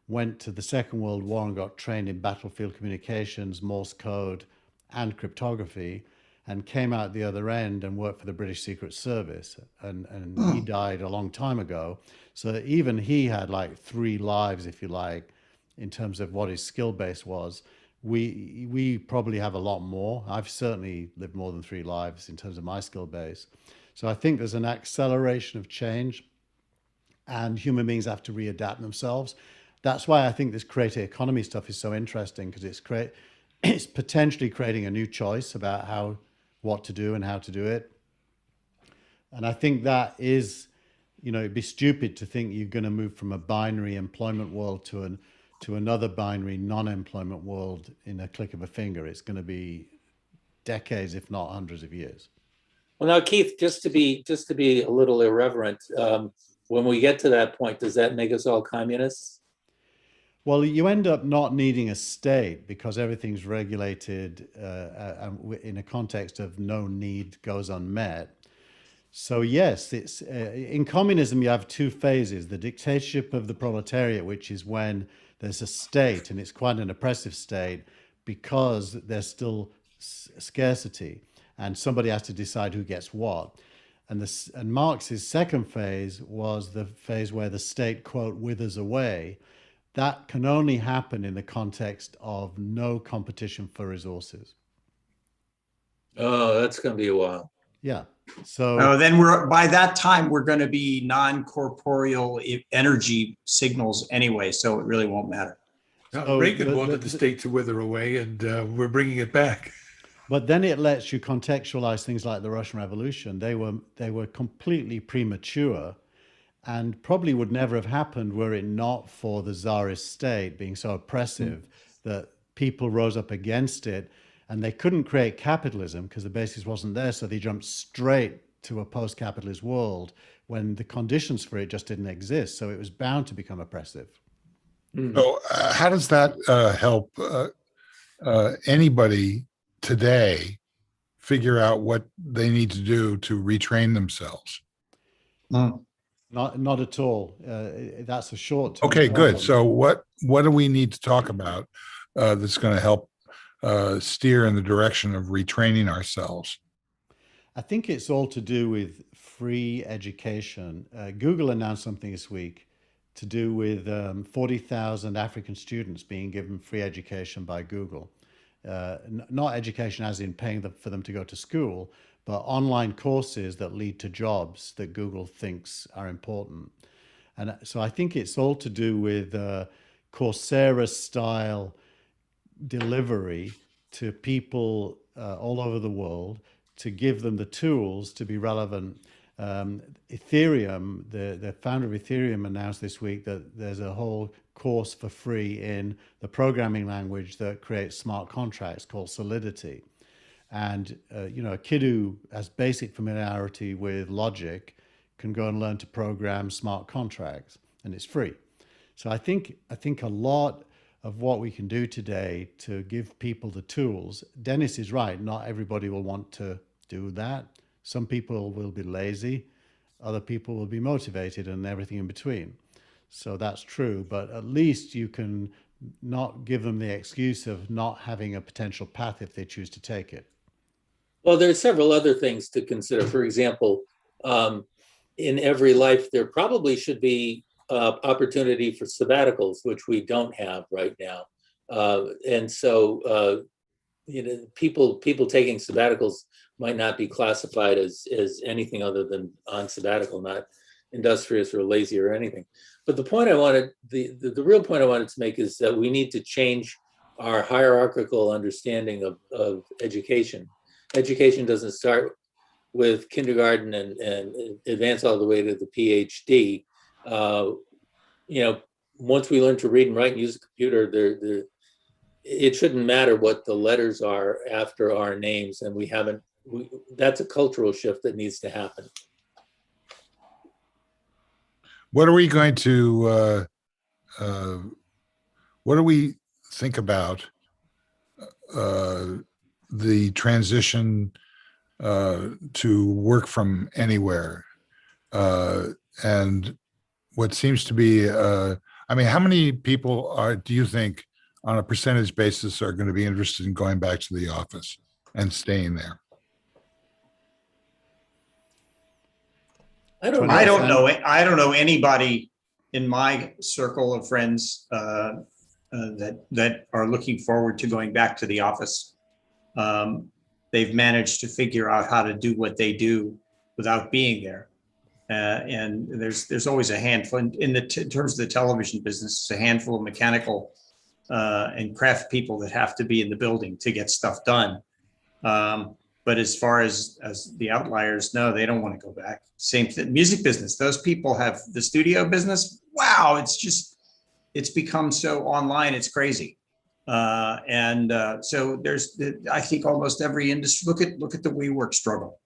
went to the Second World War and got trained in battlefield communications, Morse code, and cryptography, and came out the other end and worked for the British Secret Service. And he died a long time ago. So even he had like 3 lives, if you like, in terms of what his skill base was. We probably have a lot more. I've certainly lived more than 3 lives in terms of my skill base. So I think there's an acceleration of change, and human beings have to readapt themselves. That's why I think this creator economy stuff is so interesting, because it's potentially creating a new choice about what to do and how to do it. And I think that is, it'd be stupid to think you're going to move from a binary employment world to another binary non-employment world in a click of a finger. It's going to be decades, if not hundreds of years. Well, now, Keith, just to be a little irreverent, when we get to that point, does that make us all communists? Well, you end up not needing a state because everything's regulated in a context of no need goes unmet. So yes, it's in communism you have 2 phases: the dictatorship of the proletariat, which is when there's a state, and it's quite an oppressive state because there's still scarcity, and somebody has to decide who gets what. And Marx's second phase was the phase where the state, quote, withers away. That can only happen in the context of no competition for resources. Oh, that's going to be a while. Yeah. So then by that time, we're going to be non-corporeal energy signals anyway, so it really won't matter. Reagan wanted the state to wither away, and we're bringing it back. But then it lets you contextualize things like the Russian Revolution. They were completely premature, and probably would never have happened were it not for the Tsarist state being so oppressive that people rose up against it, and they couldn't create capitalism because the basis wasn't there. So they jumped straight to a post-capitalist world when the conditions for it just didn't exist. So it was bound to become oppressive. So how does that help anybody today figure out what they need to do to retrain themselves? Not at all. That's a short-term Okay, problem. good. So what do we need to talk about that's going to help steer in the direction of retraining ourselves? I think it's all to do with free education. Google announced something this week to do with 40,000 African students being given free education by Google. Not education as in paying for them to go to school, but online courses that lead to jobs that Google thinks are important. And so I think it's all to do with Coursera-style delivery to people all over the world to give them the tools to be relevant. Ethereum, the founder of Ethereum announced this week that there's a whole course for free in the programming language that creates smart contracts called Solidity. And a kid who has basic familiarity with logic can go and learn to program smart contracts, and it's free. So I think a lot of what we can do today to give people the tools. Dennis is right. Not everybody will want to do that. Some people will be lazy. Other people will be motivated, and everything in between. So that's true. But at least you can not give them the excuse of not having a potential path if they choose to take it. Well, there are several other things to consider. For example, in every life, there probably should be opportunity for sabbaticals, which we don't have right now. And so, people taking sabbaticals might not be classified as anything other than on sabbatical, not industrious or lazy or anything. But the point I wanted, the real point I wanted to make is that we need to change our hierarchical understanding of education. Education doesn't start with kindergarten and advance all the way to the PhD. Once we learn to read and write and use a computer, it shouldn't matter what the letters are after our names, and that's a cultural shift that needs to happen. What are we going to, what do we think about the transition to work from anywhere? And what seems to be, how many people do you think on a percentage basis are going to be interested in going back to the office and staying there? I don't know. I don't know anybody in my circle of friends that are looking forward to going back to the office. They've managed to figure out how to do what they do without being there. And there's always a handful in terms of the television business, it's a handful of mechanical and craft people that have to be in the building to get stuff done. But as far as the outliers, no, they don't want to go back. Same thing, music business. Those people have the studio business. Wow, it's become so online. It's crazy. So I think almost every industry. Look at the WeWork struggle.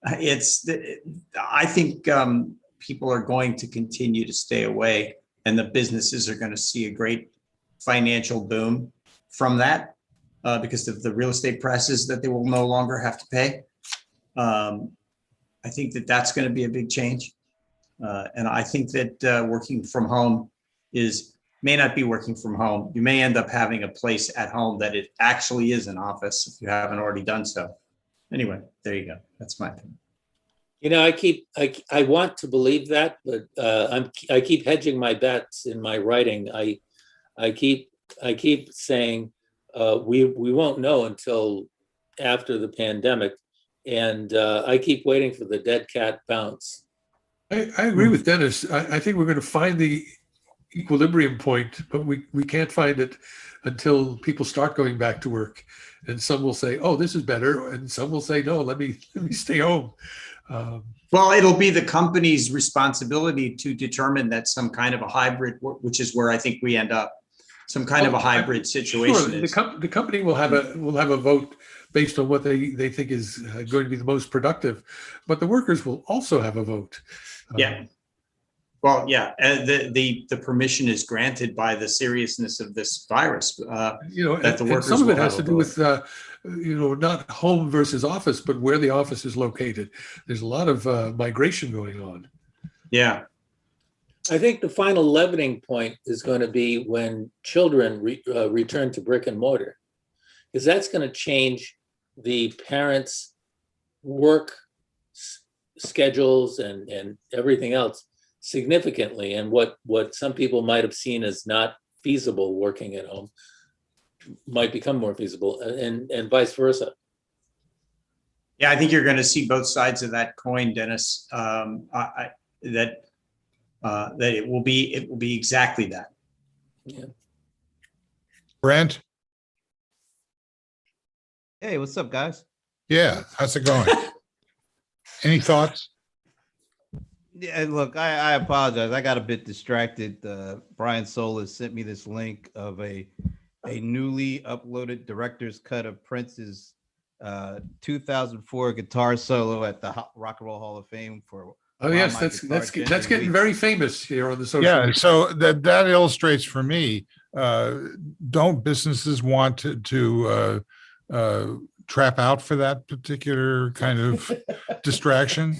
I think people are going to continue to stay away, and the businesses are going to see a great financial boom from that because of the real estate prices that they will no longer have to pay. I think that's going to be a big change. And I think that working from home may not be working from home. You may end up having a place at home that it actually is an office if you haven't already done so. Anyway, there you go. That's my opinion. I want to believe that, but I keep hedging my bets in my writing. I keep saying we won't know until after the pandemic, and I keep waiting for the dead cat bounce. I agree with Dennis. I think we're going to find the equilibrium point, but we can't find it until people start going back to work. And some will say, "Oh, this is better," and some will say, "No, let me stay home." Well, it'll be the company's responsibility to determine that some kind of a hybrid, which is where I think we end up, some kind of a hybrid situation. Sure, the company will have a vote based on what they think is going to be the most productive, but the workers will also have a vote. Yeah. Well, yeah, the permission is granted by the seriousness of this virus. That the workers some of it will has have to do with not home versus office, but where the office is located. There's a lot of migration going on. Yeah. I think the final leveling point is going to be when children return to brick and mortar, because that's going to change the parents' work schedules and everything else significantly. And what some people might have seen as not feasible working at home might become more feasible, and vice versa. Yeah, I think you're going to see both sides of that coin, Dennis. That it will be exactly that. Yeah. Brent? Hey, what's up, guys? Yeah, how's it going? Any thoughts? Yeah, look, I apologize. I got a bit distracted. Brian Solis sent me this link of a newly uploaded director's cut of Prince's 2004 guitar solo at the Rock and Roll Hall of Fame for. Oh yes, that's getting very famous here on the social. Yeah, media. so that illustrates for me. Don't businesses want to trap out for that particular kind of distraction?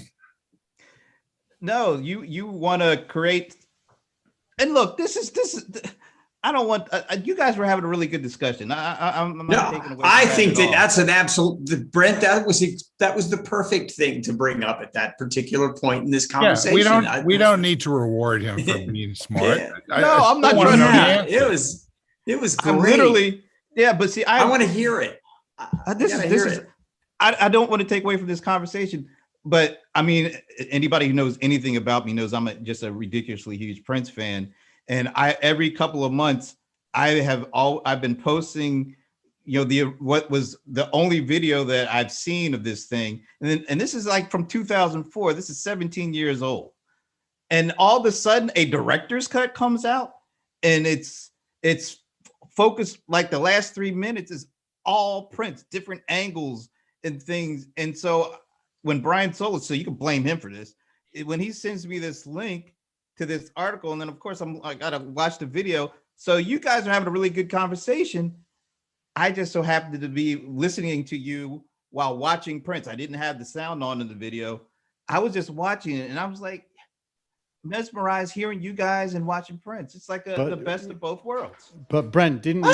No, you want to create. And look, this is. I don't want. You guys were having a really good discussion. I'm not taking away. I think that's an absolute. Brent, that was the perfect thing to bring up at that particular point in this conversation. Yeah, we don't need to reward him for being smart. Yeah. I'm not trying to. It was great. I'm literally. Yeah, but see, I want to hear it. This is I don't want to take away from this conversation, but I mean, anybody who knows anything about me knows I'm just a ridiculously huge Prince fan. And every couple of months, I've been posting, what was the only video that I've seen of this thing. And this is like from 2004. This is 17 years old. And all of a sudden a director's cut comes out, and it's focused, like the last 3 minutes is all Prince, different angles and things. And so when Brian Solis, so you can blame him for this, when he sends me this link to this article, and then of course I gotta watch the video. So you guys are having a really good conversation. I just so happened to be listening to you while watching Prince. I didn't have the sound on in the video. I was just watching it, and I was like mesmerized hearing you guys and watching Prince. It's like the best of both worlds. But Brent, didn't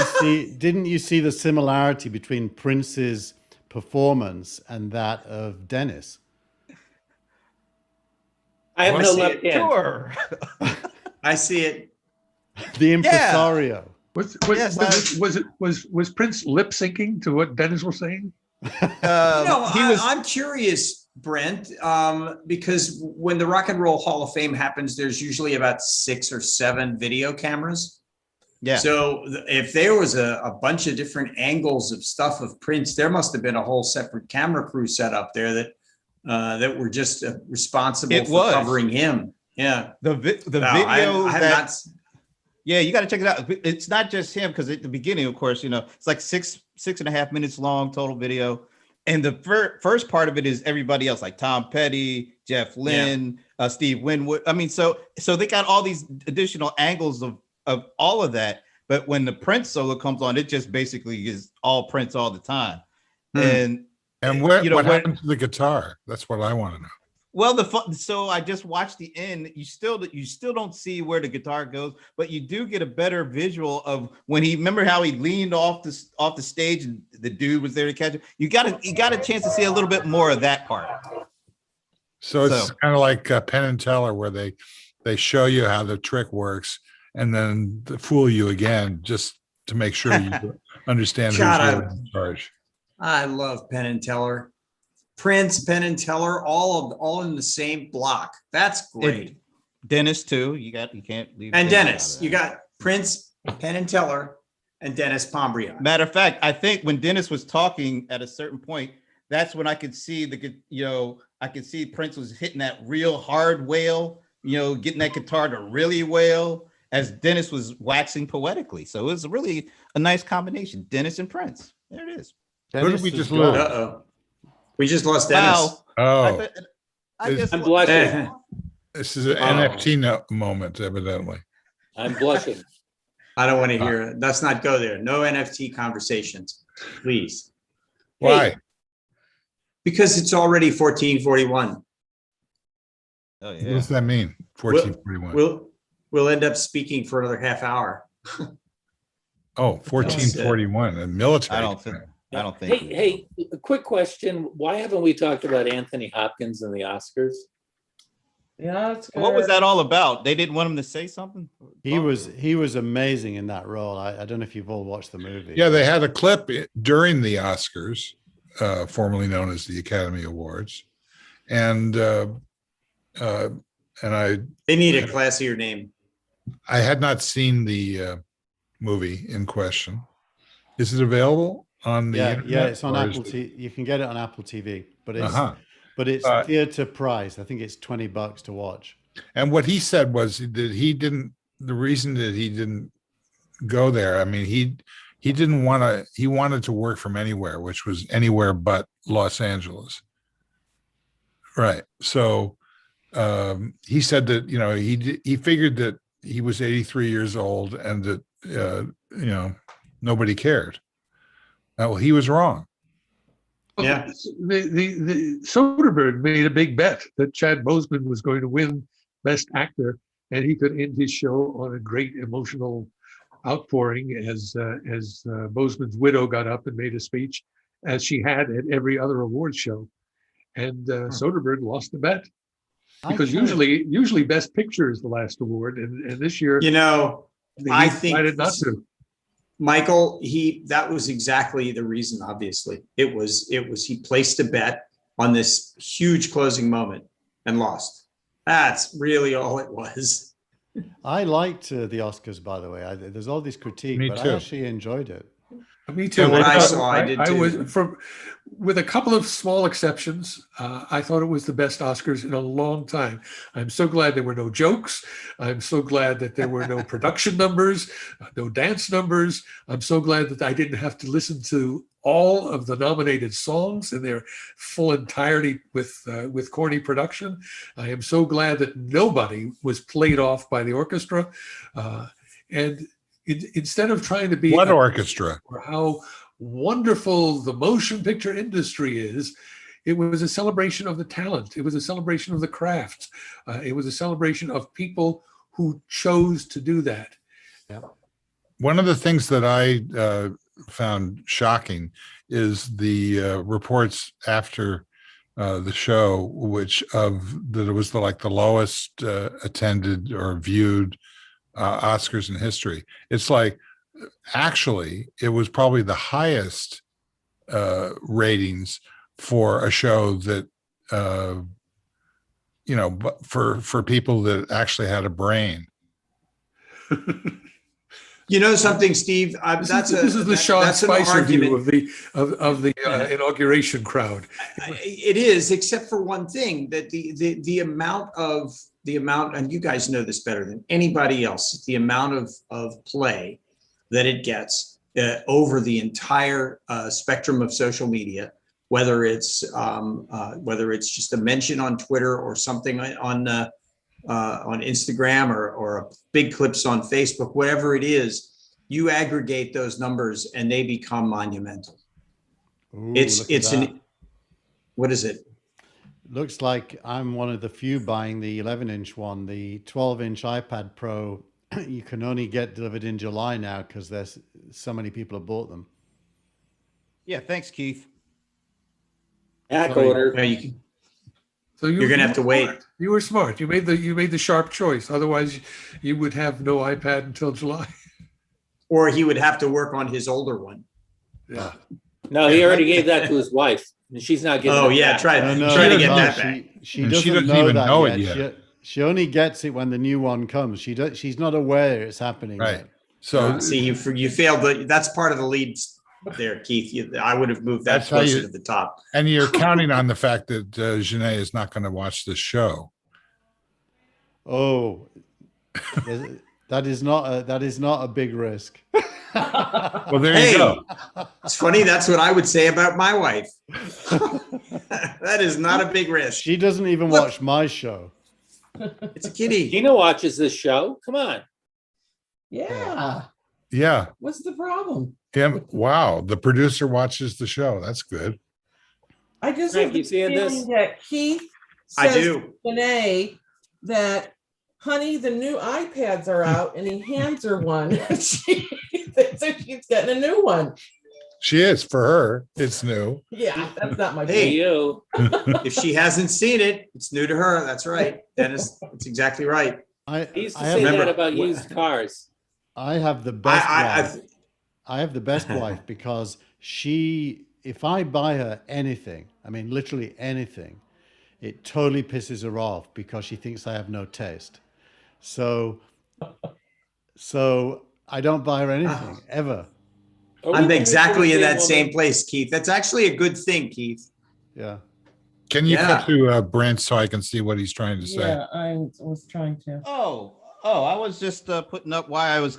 you see the similarity between Prince's performance and that of Dennis? I have no left hand. Sure. I see it. The impresario. Was Prince lip syncing to what Dennis was saying? I'm curious, Brent, because when the Rock and Roll Hall of Fame happens, there's usually about 6 or 7 video cameras. Yeah. So if there was a bunch of different angles of stuff of Prince, there must have been a whole separate camera crew set up there that were just responsible for covering him. Yeah. The video yeah, you got to check it out. It's not just him, because at the beginning, of course, it's like 6.5 minutes long total video. And the first part of it is everybody else, like Tom Petty, Jeff Lynne, Steve Winwood. I mean, so they got all these additional angles of all of that. But when the Prince solo comes on, it just basically is all Prince all the time. And what happened to the guitar? That's what I want to know. Well, so I just watched the end. You still don't see where the guitar goes, but you do get a better visual of when remember how he leaned off the stage and the dude was there to catch it. You got a chance to see a little bit more of that part. So it's kind of like Penn and Teller, where they show you how the trick works and then fool you again just to make sure you understand who's really in charge. I love Penn and Teller. Prince, Penn and Teller, all in the same block. That's great. Dennis too. You can't leave. And Dennis, you got Prince, Penn and Teller, and Dennis Pombria. Matter of fact, I think when Dennis was talking at a certain point, that's when I could see I could see Prince was hitting that real hard wail, getting that guitar to really wail as Dennis was waxing poetically. So it was really a nice combination, Dennis and Prince. There it is. Who did we just lose? Uh-oh. We just lost Dennis. Wow. Oh, I'm blushing. This is an NFT moment, evidently. I'm blushing. I don't want to hear it. Let's not go there. No NFT conversations, please. Why? Because it's already 1441. Oh, yeah. What does that mean? 1441. We'll end up speaking for another half hour. 1441, a military. I don't think. Hey, a quick question. Why haven't we talked about Anthony Hopkins and the Oscars? Yeah, that's good. What was that all about? They didn't want him to say something? He was amazing in that role. I don't know if you've all watched the movie. Yeah, they had a clip during the Oscars, formerly known as the Academy Awards, and they need a classier name. I had not seen the movie in question. Is it available on the internet? Yeah, it's on Apple TV. You can get it on Apple TV, but it's theater price. I think it's $20 to watch. And what he said was that the reason that he didn't go there, I mean, he didn't want to, he wanted to work from anywhere, which was anywhere but Los Angeles. Right. So he said that, he figured that he was 83 years old and that, nobody cared. Well, he was wrong. Yeah. The Soderbergh made a big bet that Chad Boseman was going to win Best Actor, and he could end his show on a great emotional outpouring as Boseman's widow got up and made a speech, as she had at every other awards show. And Soderbergh lost the bet because usually Best Picture is the last award, and this year, I think decided not to. Michael, that was exactly the reason, obviously. It was, he placed a bet on this huge closing moment and lost. That's really all it was. I liked the Oscars, by the way. There's all this critique, Me but too. I actually enjoyed it. Me too. From what I thought- saw, I did I was too. with a couple of small exceptions. I thought it was the best Oscars in a long time. I'm so glad there were no jokes. I'm so glad that there were no production numbers, no dance numbers. I'm so glad that I didn't have to listen to all of the nominated songs in their full entirety with corny production. I am so glad that nobody was played off by the orchestra, and instead of trying to be What a- orchestra? or how wonderful the motion picture industry is, it was a celebration of the talent. It was a celebration of the craft. It was a celebration of people who chose to do that. One of the things that I found shocking is the reports after the show, that it was the lowest attended or viewed Oscars in history. It's like, actually, it was probably the highest ratings for a show that, but for people that actually had a brain. You know something, Steve? This is the Sean that's an Spicer view argument. of the inauguration crowd. It is, except for one thing, that the amount, and you guys know this better than anybody else, the amount of play that it gets over the entire spectrum of social media, whether it's just a mention on Twitter or something on Instagram or big clips on Facebook, whatever it is, you aggregate those numbers and they become monumental. Ooh, It's look at that. What is it? Looks like I'm one of the few buying the 11-inch one. The 12-inch iPad Pro, you can only get delivered in July now because there's so many people have bought them. Yeah, thanks, Keith. Back Sorry. order. No, you can, So you're going to have to wait. You were smart. You made the sharp choice. Otherwise, you would have no iPad until July. Or he would have to work on his older one. Yeah. No, he already gave that to his wife, and she's not giving Oh it yeah, back. try No, to get no, that back. she And doesn't, she doesn't know even that know yet. it yet. She only gets it when the new one comes. She's not aware it's happening Right. yet. So See, you failed. That's part of the lead there, Keith. I would have moved that That's how closer you- to the top. and you're counting on the fact that Janae is not going to watch this show. Oh, that is not a big risk. Well, there Hey, you go. it's funny. That's what I would say about my wife. That is not a big risk. She doesn't even Look. watch my show. It's a kitty. Gina watches this show. Come on. Yeah. Yeah. What's the problem? Him. Wow. The producer watches the show. That's good. I just Frank, have the you seeing this? feeling that Keith I says do. to Renee that, honey, the new iPads are out, and he hands her one. And she thinks that she's getting a new one. She is, for her. It's new. Yeah, that's not my Hey. Hey, you. If she hasn't seen it, it's new to her. That's right, Dennis. That's exactly right. He used to I say have, remember- that about used cars. I have the best wife. I I have the best wife because if I buy her anything, I mean, literally anything, it totally pisses her off because she thinks I have no taste. So I don't buy her anything ever. Are we I'm married exactly to in the that same same place, Keith. That's actually a good thing, Keith. Yeah. Can you Yeah. cut to Brent so I can see what he's trying to say? Yeah, I was trying to. Oh, I was just putting up why I was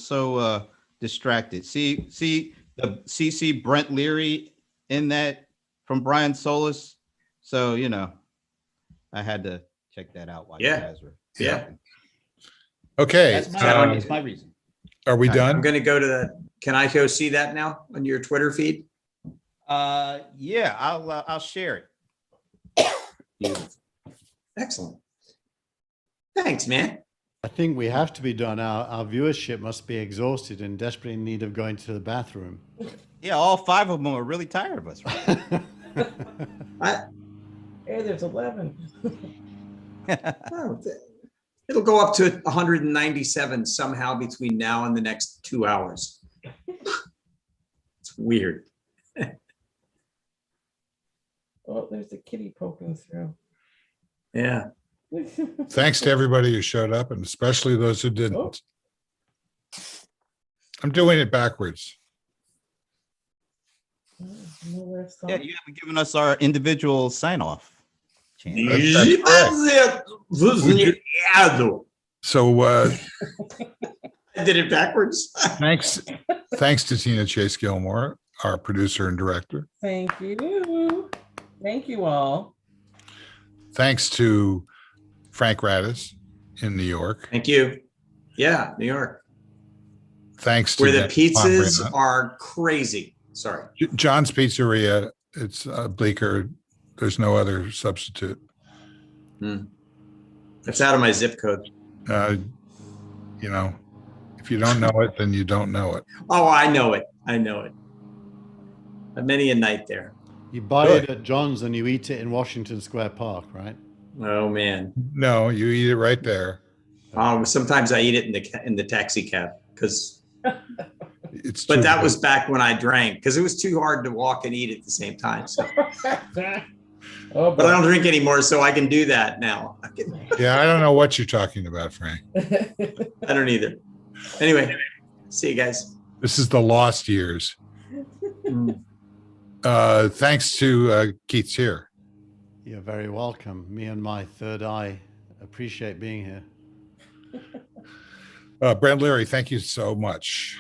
so distracted. See the CC Brent Leary in that from Brian Solis. So, I had to check that out while Yeah. you guys were. Yeah. talking. Okay. That's my reason. Are we I'm done? going to go to the. Can I go see that now on your Twitter feed? Yeah, I'll share it. Excellent. Thanks, man. I think we have to be done. Our viewership must be exhausted and desperately in need of going to the bathroom. Yeah, all 5 of them are really tired of us. Right? Hey, there's 11. Oh, it'll go up to 197 somehow between now and the next 2 hours. weird. Oh, there's a kitty poking through. Yeah. Thanks to everybody who showed up and especially those who Oh. didn't. I'm doing it backwards. Nowhere to Yeah, stop. you haven't given us our individual sign off. So I did it backwards. thanks to Tina Chase Gilmore, our producer and director. Thank you. Thank you all. Thanks to Frank Radis in New York. Thank you. Yeah, New York, Thanks to where the Dennis pizzas Pombriant. are crazy. Sorry. John's Pizzeria. It's Bleecker. There's no other substitute. It's out of my zip code. You know, if you don't know it, then you don't know it. Oh, I know it. I know it. Many a night there. You buy Good. it at John's and you eat it in Washington Square Park, right? Oh man. No, you eat it right there. Sometimes I eat it in the taxi cab because. It's But too that good. was back when I drank because it was too hard to walk and eat at the same time. So, Oh, but I don't drink anymore, so I can do that now. Yeah, I don't know what you're talking about, Frank. I don't either. Anyway, see you guys. This is the lost years. Thanks to Keith's here. You're very welcome. Me and my third eye appreciate being here. Brent Leary, thank you so much.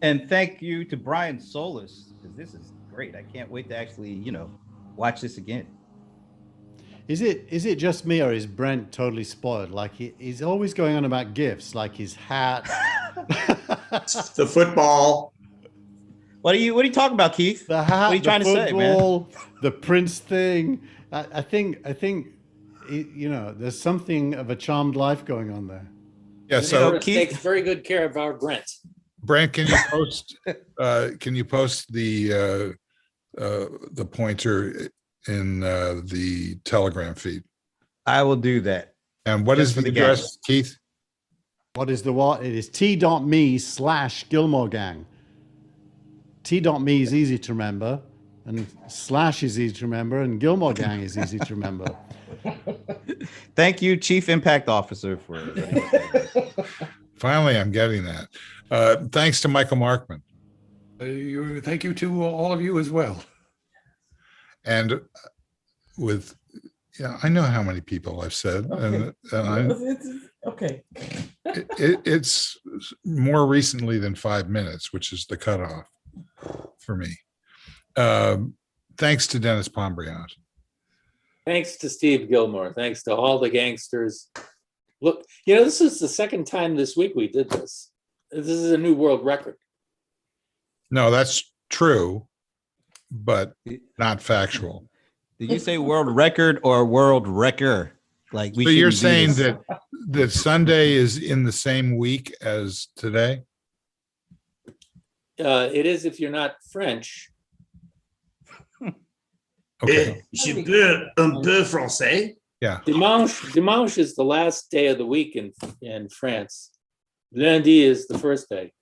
And thank you to Brian Solis, because this is great. I can't wait to actually, watch this again. Is it just me or is Brent totally spoiled? Like he's always going on about gifts, like his hat. The football. What are you talking about, Keith? The hat, What are you trying the to say, man? football, the Prince thing. I think there's something of a charmed life going on there. Yeah, so Solis takes very good care of our Brent. Brent, can you post the pointer in the Telegram feed? I will do that. And what Just is for the the address, Keith? What is the what? It is t.me/Gilmore Gang. T.me is easy to remember, and slash is easy to remember, and Gilmore Gang is easy to remember. Thank you, Chief Impact Officer, for Finally, I'm getting that. Thanks to Michael Markman. Thank you to all of you as well. And I know how many people I've said, Okay. It's more recently than 5 minutes, which is the cutoff for me. Thanks to Dennis Pombriant. Thanks to Steve Gilmore. Thanks to all the gangsters. Look, this is the second time this week we did this. This is a new world record. No, that's true, but not factual. Did you say world record or world wrecker? Like So you're shouldn't do saying this. that Sunday is in the same week as today? It is if you're not French. Okay. Je peux un peu français. Yeah. Dimanche is the last day of the week in France. Lundi is the first day.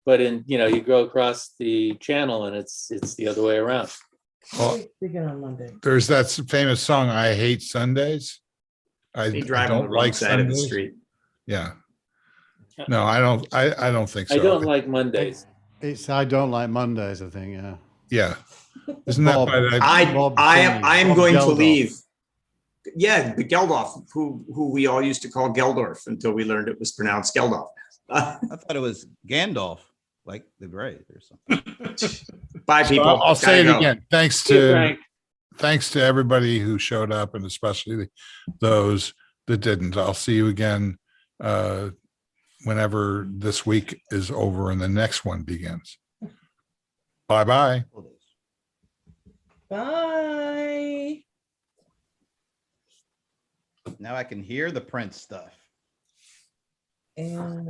But you go across the channel and it's the other way around. Well, Begin on Monday. there's that famous song, I Hate Sundays. I You drive on the don't wrong like side of the Sundays. street. Yeah. No, I don't think so. I don't like Mondays. It's I don't like Mondays, I think, yeah. Yeah. Isn't that Bob. by that? I am Bob going to Geldof. leave. Yeah, the Geldof, who we all used to call Geldorf until we learned it was pronounced Geldof. I thought it was Gandalf, like the Gray or something. Bye, So people. I'll say it Gotta go. again. Thanks to everybody who showed up, and especially those that didn't. I'll see you again whenever this week is over and the next one begins. Bye-bye. Bye. Now I can hear the Prince stuff. And I'm